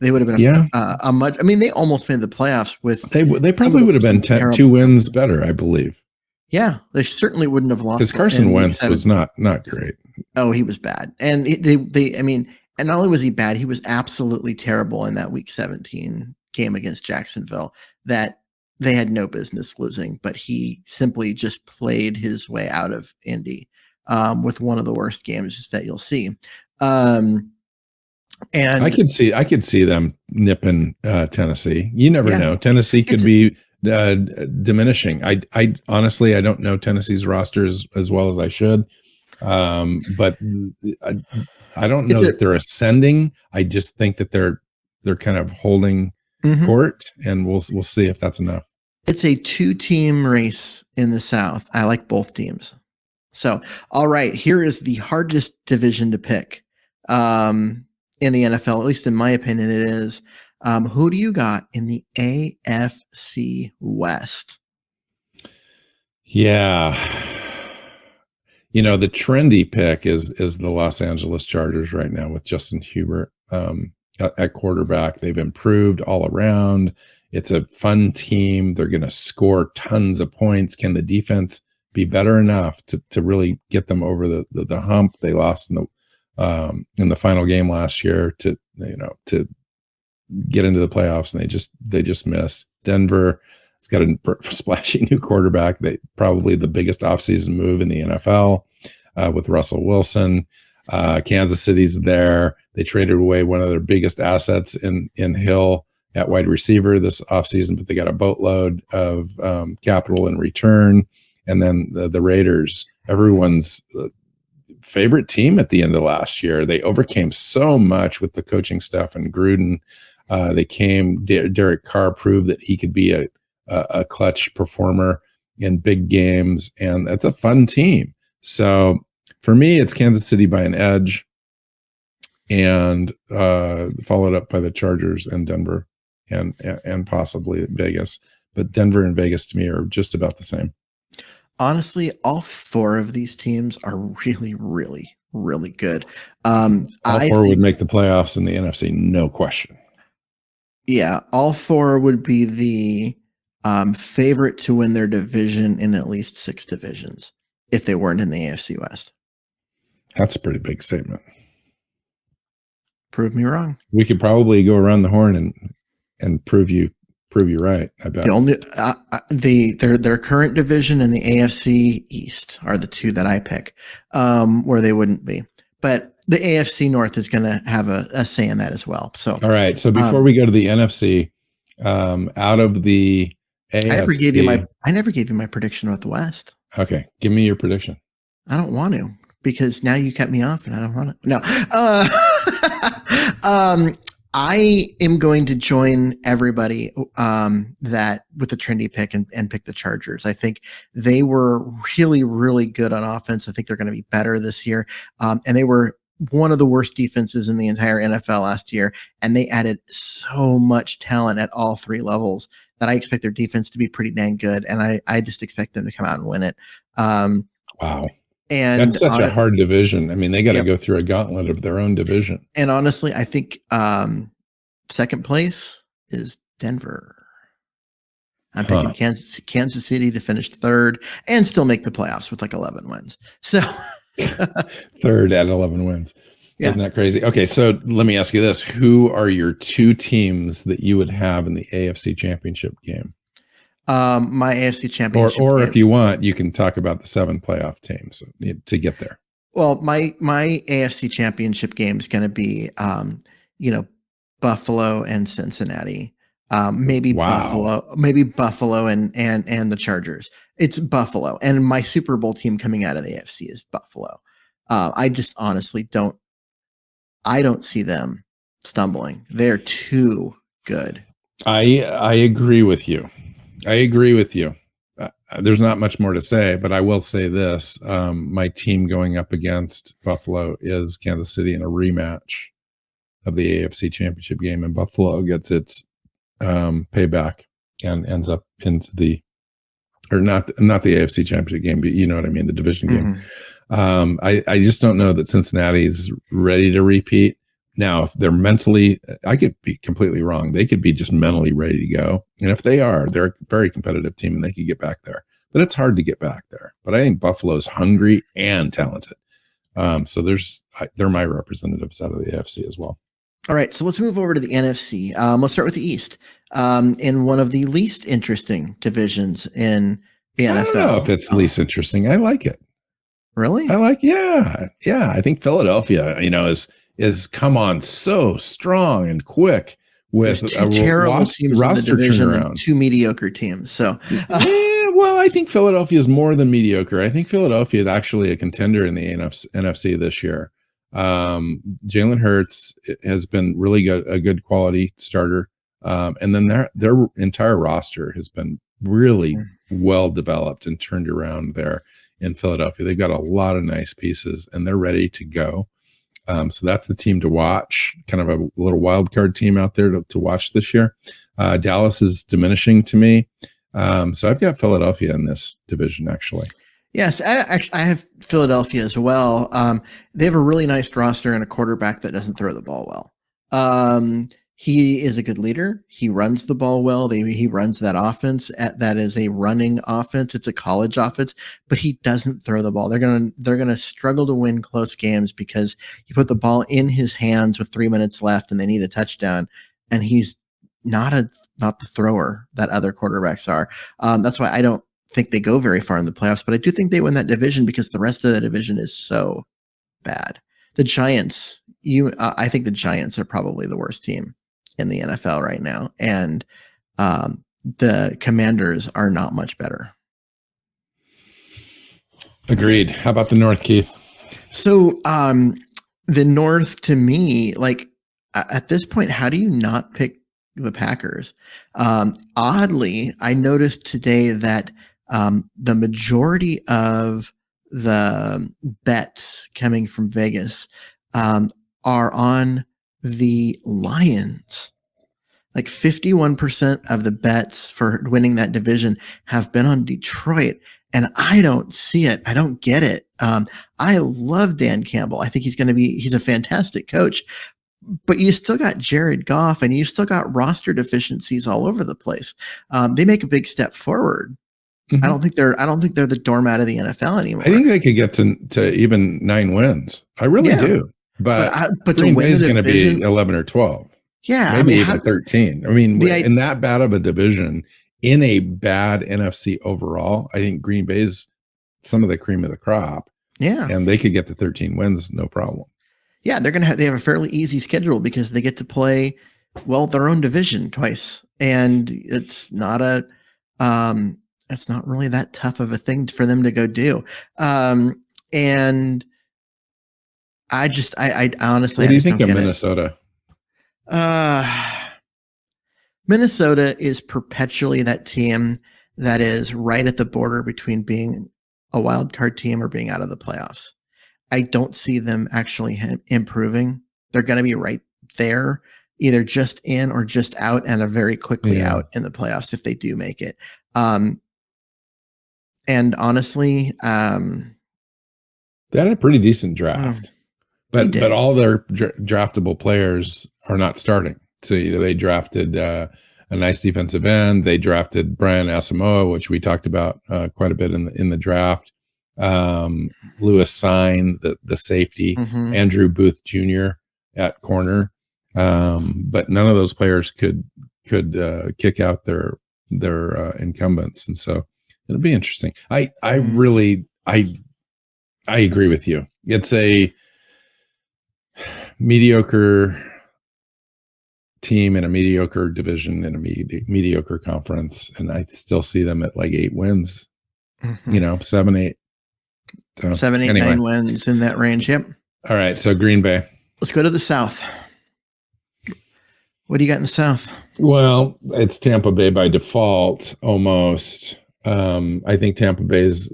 Speaker 2: a much. I mean, they almost made the playoffs with.
Speaker 1: They probably would have been 2 wins better, I believe.
Speaker 2: Yeah, they certainly wouldn't have lost.
Speaker 1: Because Carson Wentz was not great.
Speaker 2: Oh, he was bad, and and not only was he bad, he was absolutely terrible in that Week 17 game against Jacksonville that they had no business losing. But he simply just played his way out of Indy with one of the worst games that you'll see. And
Speaker 1: I could see them nipping Tennessee. You never know. Tennessee could be diminishing. I honestly, I don't know Tennessee's roster as well as I should. But I don't know that they're ascending. I just think that they're kind of holding court, and we'll see if that's enough.
Speaker 2: It's a 2-team race in the South. I like both teams. So, all right, here is the hardest division to pick. In the NFL, at least in my opinion, it is. Who do you got in the AFC West?
Speaker 1: Yeah. The trendy pick is the Los Angeles Chargers right now with Justin Herbert at quarterback. They've improved all around. It's a fun team. They're going to score tons of points. Can the defense be better enough to really get them over the hump? They lost in the final game last year to get into the playoffs, and they just missed. Denver has got a splashy new quarterback. They probably the biggest offseason move in the NFL with Russell Wilson. Kansas City's there. They traded away one of their biggest assets in Hill at wide receiver this offseason, but they got a boatload of capital in return. And then the Raiders, everyone's favorite team at the end of last year. They overcame so much with the coaching staff and Gruden. Derek Carr proved that he could be a clutch performer in big games, and that's a fun team. So for me, it's Kansas City by an edge, and followed up by the Chargers and Denver and possibly Vegas. But Denver and Vegas to me are just about the same.
Speaker 2: Honestly, all four of these teams are really, really, really good. All
Speaker 1: four would make the playoffs in the NFC, no question.
Speaker 2: Yeah, all four would be the favorite to win their division in at least 6 divisions if they weren't in the AFC West.
Speaker 1: That's a pretty big statement.
Speaker 2: Prove me wrong.
Speaker 1: We could probably go around the horn and prove you right. I bet.
Speaker 2: The only their current division and the AFC East are the two that I pick, where they wouldn't be. But the AFC North is going to have a say in that as well. So,
Speaker 1: all right. So before we go to the NFC, out of the AFC,
Speaker 2: I never gave you my prediction about the West.
Speaker 1: Okay, give me your prediction.
Speaker 2: I don't want to, because now you cut me off and I don't want to. No. I am going to join everybody that with the trendy pick and pick the Chargers. I think they were really, really good on offense. I think they're going to be better this year. And they were one of the worst defenses in the entire NFL last year. And they added so much talent at all 3 levels that I expect their defense to be pretty dang good. And I just expect them to come out and win it.
Speaker 1: Wow.
Speaker 2: And
Speaker 1: that's such a hard division. I mean, they got to go through a gauntlet of their own division.
Speaker 2: And honestly, I think second place is Denver. I'm picking Kansas City to finish 3rd and still make the playoffs with like 11 wins. So
Speaker 1: 3rd at 11 wins. Yeah. Isn't that crazy? Okay, so let me ask you this. Who are your 2 teams that you would have in the AFC Championship game?
Speaker 2: My AFC Championship
Speaker 1: or
Speaker 2: game.
Speaker 1: If you want, you can talk about the 7 playoff teams to get there.
Speaker 2: Well, my AFC Championship game is going to be Buffalo and Cincinnati. Maybe Buffalo and the Chargers. It's Buffalo, and my Super Bowl team coming out of the AFC is Buffalo. I just honestly don't see them stumbling. They're too good.
Speaker 1: I agree with you. There's not much more to say, but I will say this. My team going up against Buffalo is Kansas City in a rematch of the AFC Championship game, and Buffalo gets its payback and ends up into not the AFC Championship game, but you know what I mean, the division game. I just don't know that Cincinnati is ready to repeat. Now, if they're mentally, I could be completely wrong. They could be just mentally ready to go. And if they are, they're a very competitive team and they could get back there. But it's hard to get back there. But I think Buffalo's hungry and talented. So they're my representatives out of the AFC as well.
Speaker 2: All right, so let's move over to the NFC. Let's start with the East. In one of the least interesting divisions in the NFL. I don't
Speaker 1: know if it's least interesting. I like it.
Speaker 2: Really?
Speaker 1: Yeah. I think Philadelphia, is come on so strong and quick with
Speaker 2: a terrible teams roster in the division turnaround. And 2 mediocre teams. So,
Speaker 1: well, I think Philadelphia is more than mediocre. I think Philadelphia is actually a contender in the NFC this year. Jalen Hurts has been really a good quality starter. And then their entire roster has been really well developed and turned around there in Philadelphia. They've got a lot of nice pieces and they're ready to go. So that's the team to watch, kind of a little wild card team out there to watch this year. Dallas is diminishing to me. So I've got Philadelphia in this division, actually.
Speaker 2: Yes, I have Philadelphia as well. They have a really nice roster and a quarterback that doesn't throw the ball well. he is a good leader. He runs the ball well. He runs that offense. That is a running offense. It's a college offense, but he doesn't throw the ball. They're gonna struggle to win close games because you put the ball in his hands with 3 minutes left, and they need a touchdown, and he's not the thrower that other quarterbacks are. That's why I don't think they go very far in the playoffs. But I do think they win that division because the rest of the division is so bad. The Giants, I think the Giants are probably the worst team in the NFL right now, and the Commanders are not much better.
Speaker 1: Agreed. How about the North, Keith?
Speaker 2: So the North, to me, like at this point, how do you not pick the Packers? Oddly, I noticed today that the majority of the bets coming from Vegas are on the Lions. Like 51% of the bets for winning that division have been on Detroit, and I don't see it. I don't get it. I love Dan Campbell. I think he's a fantastic coach, but you still got Jared Goff, and you still got roster deficiencies all over the place. They make a big step forward. Mm-hmm. I don't think they're the doormat of the NFL anymore.
Speaker 1: I think they could get to even 9 wins. I really do. But Green Bay is going to be 11 or 12.
Speaker 2: Yeah,
Speaker 1: maybe even 13. I mean, in that bad of a division, in a bad NFC overall, I think Green Bay is some of the cream of the crop.
Speaker 2: Yeah,
Speaker 1: and they could get to 13 wins, no problem.
Speaker 2: Yeah, they have a fairly easy schedule because they get to play their own division twice, and it's not really that tough of a thing for them to go do. And I honestly,
Speaker 1: what do you think of Minnesota?
Speaker 2: Minnesota is perpetually that team that is right at the border between being a wild card team or being out of the playoffs. I don't see them actually improving. They're going to be right there, either just in or just out, and are very quickly out in the playoffs if they do make it. And honestly,
Speaker 1: they had a pretty decent draft, but all their draftable players are not starting. So they drafted a nice defensive end. They drafted Brian Asamoah, which we talked about quite a bit in the draft. Lewis Sign, the safety, Andrew Booth Jr. at corner. But none of those players could kick out their incumbents, and so it'll be interesting. I agree with you. It's a mediocre team in a mediocre division in a mediocre conference, and I still see them at like 8 wins. 7, 8. So,
Speaker 2: 7, 8, 9 wins in that range. Yep.
Speaker 1: All right. So Green Bay.
Speaker 2: Let's go to the South. What do you got in the South?
Speaker 1: Well, it's Tampa Bay by default, almost. I think Tampa Bay is,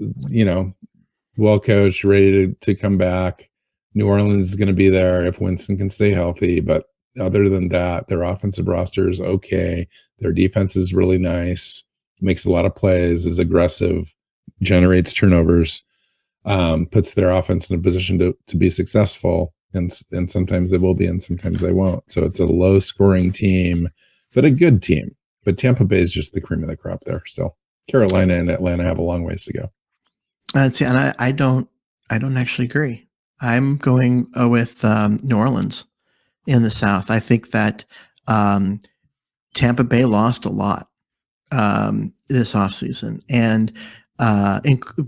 Speaker 1: well coached, ready to come back. New Orleans is going to be there if Winston can stay healthy. But other than that, their offensive roster is okay. Their defense is really nice, makes a lot of plays, is aggressive, generates turnovers, puts their offense in a position to be successful. And sometimes they will be, and sometimes they won't. So it's a low scoring team, but a good team. But Tampa Bay is just the cream of the crop there still. Carolina and Atlanta have a long ways to go.
Speaker 2: And I don't actually agree. I'm going with New Orleans in the South. I think that Tampa Bay lost a lot this offseason. And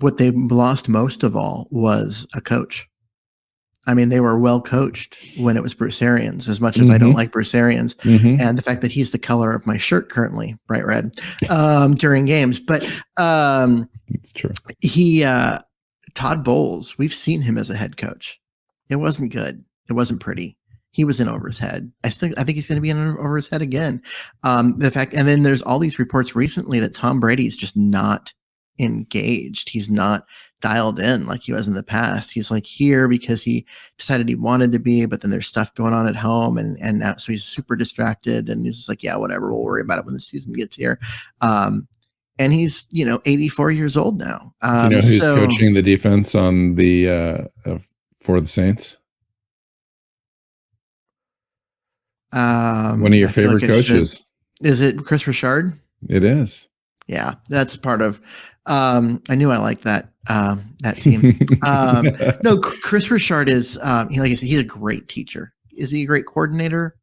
Speaker 2: what they lost most of all was a coach. I mean, they were well coached when it was Bruce Arians, as much as I don't like Bruce Arians, and the fact that he's the color of my shirt currently, bright red, during games. But
Speaker 1: it's true.
Speaker 2: Todd Bowles, we've seen him as a head coach. It wasn't good. It wasn't pretty. He was in over his head. I think he's going to be in over his head again. And then there's all these reports recently that Tom Brady's just not engaged. He's not dialed in like he was in the past. He's like here because he decided he wanted to be, but then there's stuff going on at home, and now so he's super distracted, and he's just like, yeah, whatever, we'll worry about it when the season gets here. And he's 84 years old now.
Speaker 1: Who's coaching the defense on the for the Saints? One of your favorite coaches.
Speaker 2: Is it Chris Richard?
Speaker 1: It is.
Speaker 2: Yeah, that's part of. I knew I liked that team. No, Chris Richard is. Like I said, he's a great teacher. Is he a great coordinator?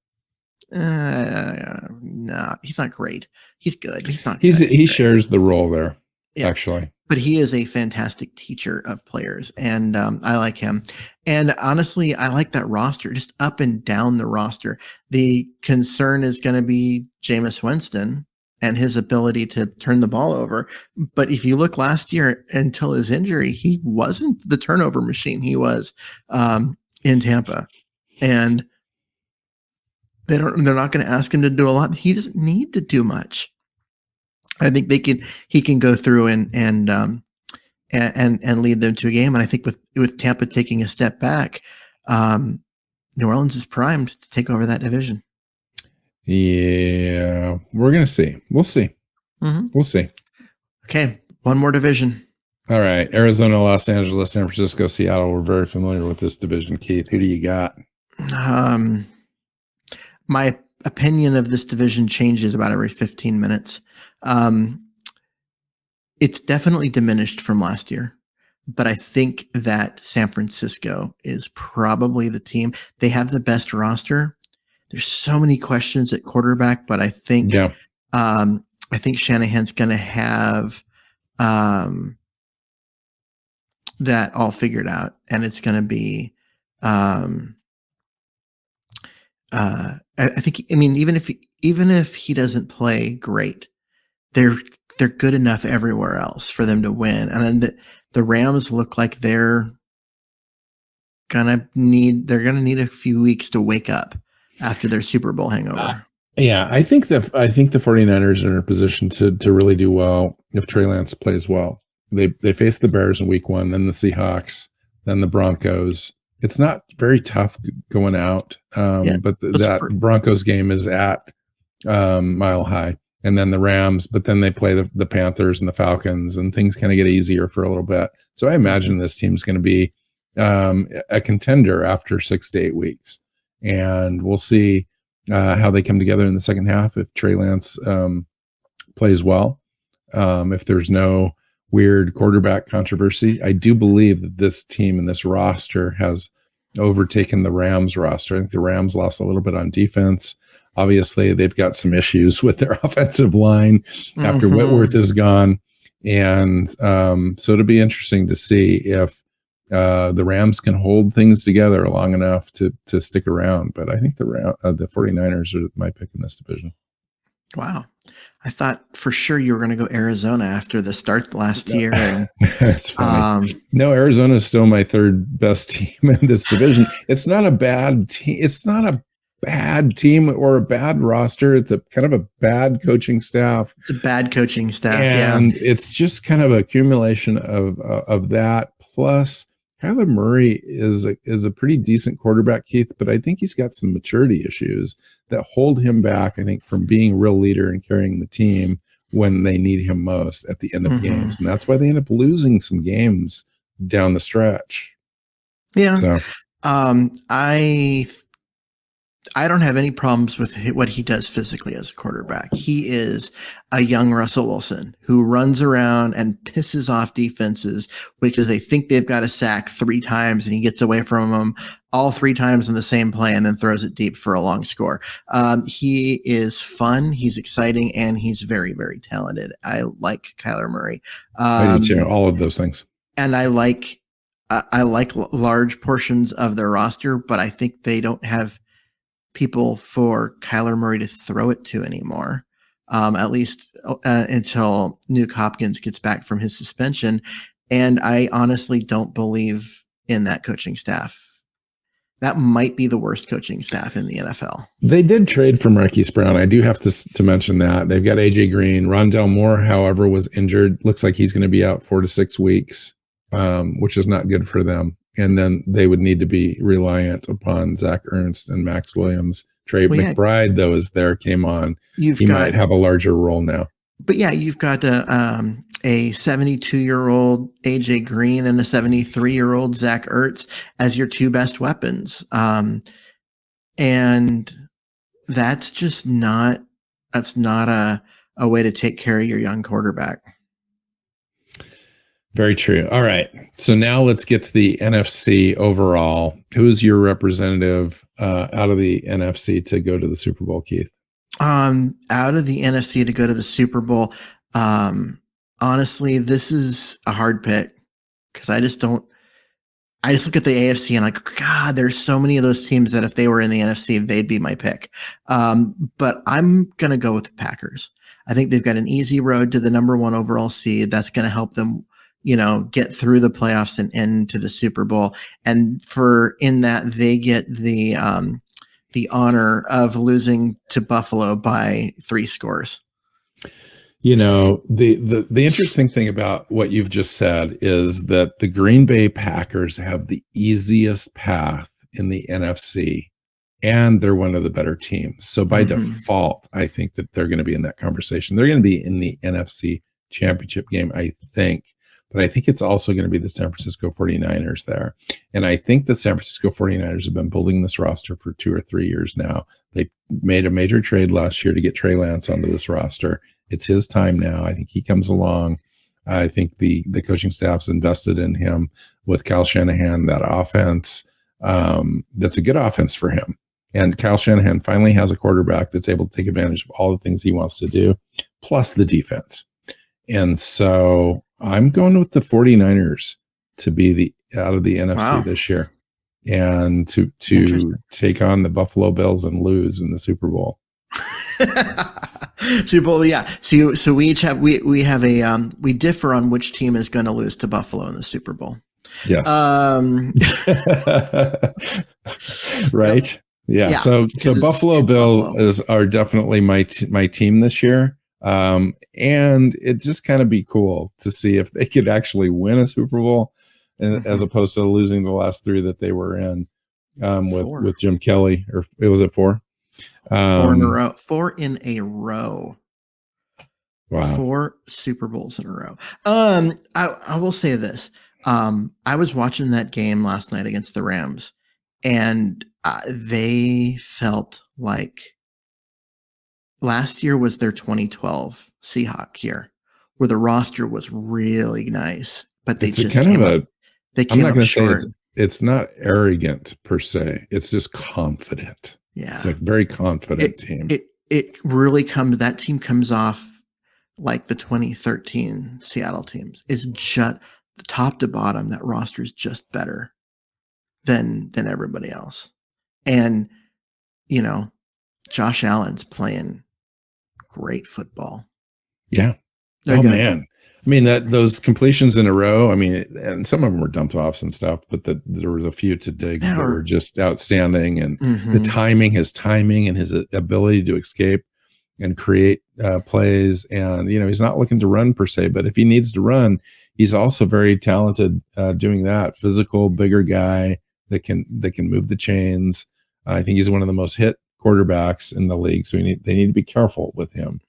Speaker 2: No, he's not great. He's good. He's not.
Speaker 1: He shares the role there. Yeah. Actually,
Speaker 2: but he is a fantastic teacher of players, and I like him. And honestly, I like that roster, just up and down the roster. The concern is going to be Jameis Winston and his ability to turn the ball over. But if you look last year until his injury, he wasn't the turnover machine he was in Tampa. And they're not going to ask him to do a lot. He doesn't need to do much. I think he can go through and lead them to a game. And I think with Tampa taking a step back, New Orleans is primed to take over that division.
Speaker 1: Yeah, we're going to see. We'll see. Mm-hmm. We'll see.
Speaker 2: Okay, one more division.
Speaker 1: All right, Arizona, Los Angeles, San Francisco, Seattle. We're very familiar with this division. Keith, who do you got?
Speaker 2: My opinion of this division changes about every 15 minutes. It's definitely diminished from last year, but I think that San Francisco is probably the team. They have the best roster. There's so many questions at quarterback, but I think Shanahan's going to have that all figured out, and it's going to be. I think. I mean, even if he doesn't play great, they're good enough everywhere else for them to win. And the Rams look like they're gonna need a few weeks to wake up after their Super Bowl hangover.
Speaker 1: Yeah, I think the 49ers are in a position to really do well if Trey Lance plays well. They face the Bears in week 1, then the Seahawks, then the Broncos. It's not very tough going out, but that Broncos game is at Mile High, and then the Rams, but then they play the Panthers and the Falcons, and things kind of get easier for a little bit. So I imagine this team's going to be a contender after 6 to 8 weeks, and we'll see how they come together in the second half if Trey Lance plays well. If there's no weird quarterback controversy, I do believe that this team and this roster has overtaken the Rams roster. I think the Rams lost a little bit on defense. Obviously, they've got some issues with their offensive line after Whitworth is gone. And so it'll be interesting to see if the Rams can hold things together long enough to stick around. But I think the 49ers are my pick in this division.
Speaker 2: Wow. I thought for sure you were going to go Arizona after the start last year. And,
Speaker 1: that's funny. No, Arizona is still my third best team in this division. It's not a bad team. It's not a bad team or a bad roster. It's a kind of a bad coaching staff.
Speaker 2: It's a bad coaching staff.
Speaker 1: And it's just kind of an accumulation of that. Plus, Kyler Murray is a pretty decent quarterback, Keith, but I think he's got some maturity issues that hold him back, I think, from being a real leader and carrying the team when they need him most at the end of games. And that's why they end up losing some games down the stretch.
Speaker 2: Yeah. So. I don't have any problems with what he does physically as a quarterback. He is a young Russell Wilson who runs around and pisses off defenses because they think they've got a sack 3 times and he gets away from them all 3 times in the same play and then throws it deep for a long score. He is fun. He's exciting and he's very, very talented. I like Kyler Murray.
Speaker 1: I do too, all of those things.
Speaker 2: And I like large portions of their roster, but I think they don't have people for Kyler Murray to throw it to anymore, at least until Nuke Hopkins gets back from his suspension. And I honestly don't believe in that coaching staff. That might be the worst coaching staff in the NFL. They
Speaker 1: did trade for Marquise Brown. I do have to mention that. They've got AJ Green. Rondell Moore, however, was injured. Looks like he's going to be out 4 to 6 weeks, which is not good for them. And then they would need to be reliant upon Zach Ernst and Max Williams. Trey McBride, though, is there, came on. He might have a larger role now.
Speaker 2: But yeah, you've got a 72-year-old AJ Green and a 73-year-old Zach Ertz as your 2 best weapons. And that's just not, that's not a way to take care of your young quarterback.
Speaker 1: Very true. All right. So now let's get to the NFC overall. Who's your representative out of the NFC to go to the Super Bowl, Keith?
Speaker 2: Out of the NFC to go to the Super Bowl, honestly, this is a hard pick because I just look at the AFC and like, God, there's so many of those teams that if they were in the NFC, they'd be my pick. But I'm going to go with the Packers. I think they've got an easy road to the number 1 overall seed. That's going to help them, get through the playoffs and into the Super Bowl. And in that they get the honor of losing to Buffalo by 3 scores.
Speaker 1: The interesting thing about what you've just said is that the Green Bay Packers have the easiest path in the NFC, and they're one of the better teams. So by default, I think that they're going to be in that conversation. They're going to be in the NFC Championship game, I think. But I think it's also going to be the San Francisco 49ers there. And I think the San Francisco 49ers have been building this roster for 2 or 3 years now. They made a major trade last year to get Trey Lance onto this roster. It's his time now. I think he comes along. I think the coaching staff's invested in him with Kyle Shanahan, that offense. That's a good offense for him. And Kyle Shanahan finally has a quarterback that's able to take advantage of all the things he wants to do, plus the defense. And so I'm going with the 49ers to be out of the NFC this year and to take on the Buffalo Bills and lose in the Super Bowl.
Speaker 2: Super Bowl, yeah. So we each have we have a we differ on which team is going to lose to Buffalo in the Super Bowl.
Speaker 1: Yes. Right. Yeah. So Buffalo Bills are definitely my team this year. And it just kind of be cool to see if they could actually win a Super Bowl as opposed to losing the last 3 that they were in with Jim Kelly, or was it 4?
Speaker 2: 4 in a row. 4 in a row.
Speaker 1: Wow.
Speaker 2: 4 Super Bowls in a row. I will say this. I was watching that game last night against the Rams, and they felt like last year was their 2012 Seahawks year, where the roster was really nice, but they just came up short.
Speaker 1: It's not arrogant per se. It's just confident.
Speaker 2: Yeah,
Speaker 1: it's like very confident team.
Speaker 2: It really comes. That team comes off like the 2013 Seattle teams. It's just the top to bottom. That roster is just better than everybody else, and Josh Allen's playing great football.
Speaker 1: Yeah. Man. I mean, those completions in a row, I mean, and some of them were dump offs and stuff, but there was a few to Diggs that were just outstanding. And his timing and his ability to escape and create plays. And, he's not looking to run per se, but if he needs to run, he's also very talented doing that. Physical, bigger guy that can move the chains. I think he's one of the most hit quarterbacks in the league, so they need to be careful with him.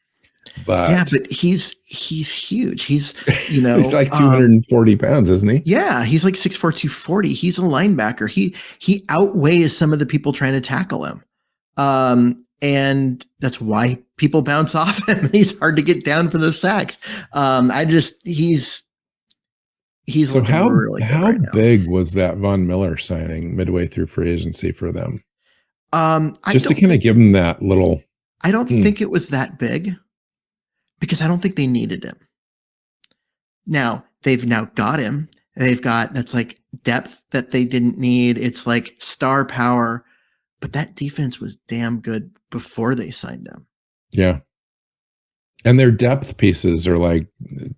Speaker 1: But
Speaker 2: he's huge. He's
Speaker 1: he's like 240 pounds, isn't he?
Speaker 2: Yeah, he's like 6'4", 240. He's a linebacker. He outweighs some of the people trying to tackle him, and that's why people bounce off him. He's hard to get down for those sacks. He's
Speaker 1: so how
Speaker 2: right
Speaker 1: big was that Von Miller signing midway through free agency for them? Just to kind of give them that little.
Speaker 2: I don't think it was that big because I don't think they needed him. Now they've got him. That's like depth that they didn't need. It's like star power, but that defense was damn good before they signed him.
Speaker 1: Yeah. And their depth pieces are like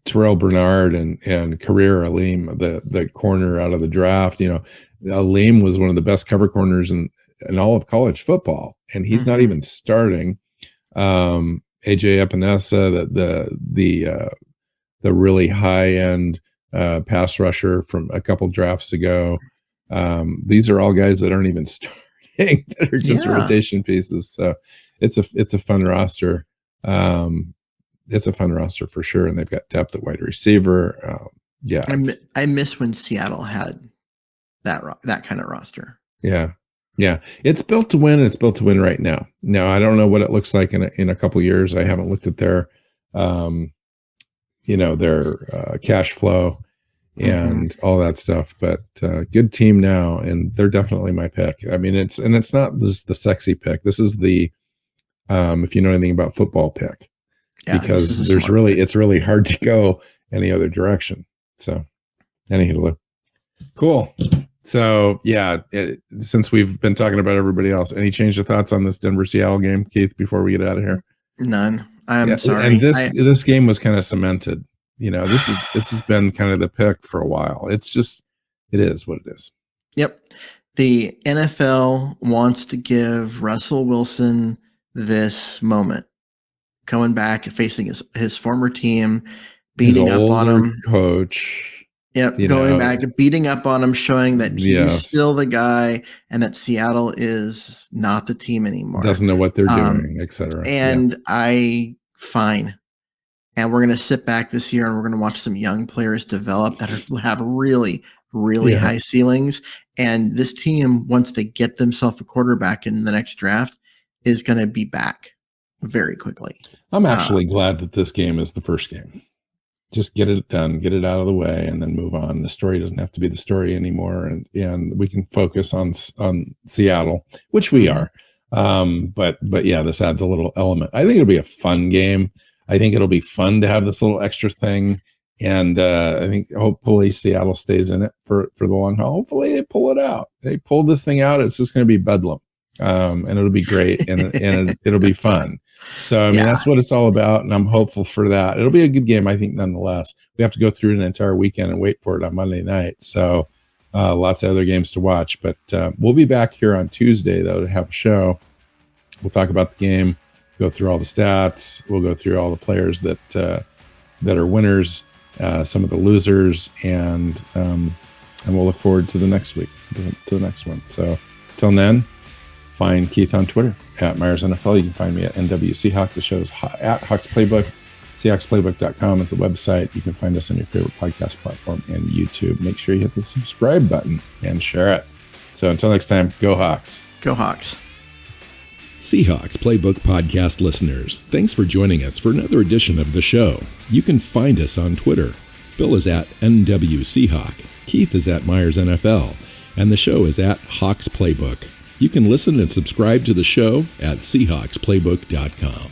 Speaker 1: Terrell Bernard and Kareem Aleem, the corner out of the draft. Aleem was one of the best cover corners in all of college football, and he's not even starting. AJ Epinesa, the really high end pass rusher from a couple drafts ago. These are all guys that aren't even starting, that are just rotation pieces. So it's a fun roster. It's a fun roster for sure, and they've got depth at wide receiver. I
Speaker 2: miss when Seattle had that kind of roster.
Speaker 1: Yeah. Yeah, it's built to win, and it's built to win right now. Now, I don't know what it looks like in a couple of years. I haven't looked at their, their cash flow and all that stuff. But good team now, and they're definitely my pick. I mean, it's not the sexy pick. This is the if you know anything about football pick, because it's really hard to go any other direction. So, anywho, cool. So yeah, since we've been talking about everybody else, any change of thoughts on this Denver-Seattle game, Keith, before we get out of here?
Speaker 2: None. I'm sorry.
Speaker 1: And this game was kind of cemented. This has been kind of the pick for a while. It is what it is.
Speaker 2: Yep. The NFL wants to give Russell Wilson this moment, coming back and facing his former team, beating up on him.
Speaker 1: Coach.
Speaker 2: Yep, going back, beating up on him, showing that he's still the guy and that Seattle is not the team anymore.
Speaker 1: Doesn't know what they're doing, etc.
Speaker 2: And fine. And we're going to sit back this year and we're going to watch some young players develop that have really, really high ceilings. And this team, once they get themselves a quarterback in the next draft, is going to be back very quickly.
Speaker 1: I'm actually glad that this game is the first game. Just get it done, get it out of the way, and then move on. The story doesn't have to be the story anymore, and we can focus on Seattle, which we are. But yeah, this adds a little element. I think it'll be a fun game. I think it'll be fun to have this little extra thing, and I think hopefully Seattle stays in it for the long haul. Hopefully they pull it out. They pull this thing out. It's just going to be bedlam, and it'll be great, and it'll be fun. So, I mean, that's what it's all about, and I'm hopeful for that. It'll be a good game, I think, nonetheless. We have to go through an entire weekend and wait for it on Monday night, so lots of other games to watch. But we'll be back here on Tuesday, though, to have a show. We'll talk about the game, go through all the stats. We'll go through all the players that are winners, some of the losers, and we'll look forward to the next week, to the next one. So, till then, find Keith on Twitter at Myers NFL. You can find me at NW Seahawk. The show's at Hawks Playbook. SeahawksPlaybook.com is the website. You can find us on your favorite podcast platform and YouTube. Make sure you hit the subscribe button and share it. So until next time, go Hawks.
Speaker 2: Go Hawks.
Speaker 3: Seahawks Playbook podcast listeners, thanks for joining us for another edition of the show. You can find us on Twitter. Bill is at NW Seahawk. Keith is at Myers NFL. And the show is at Hawks Playbook. You can listen and subscribe to the show at SeahawksPlaybook.com.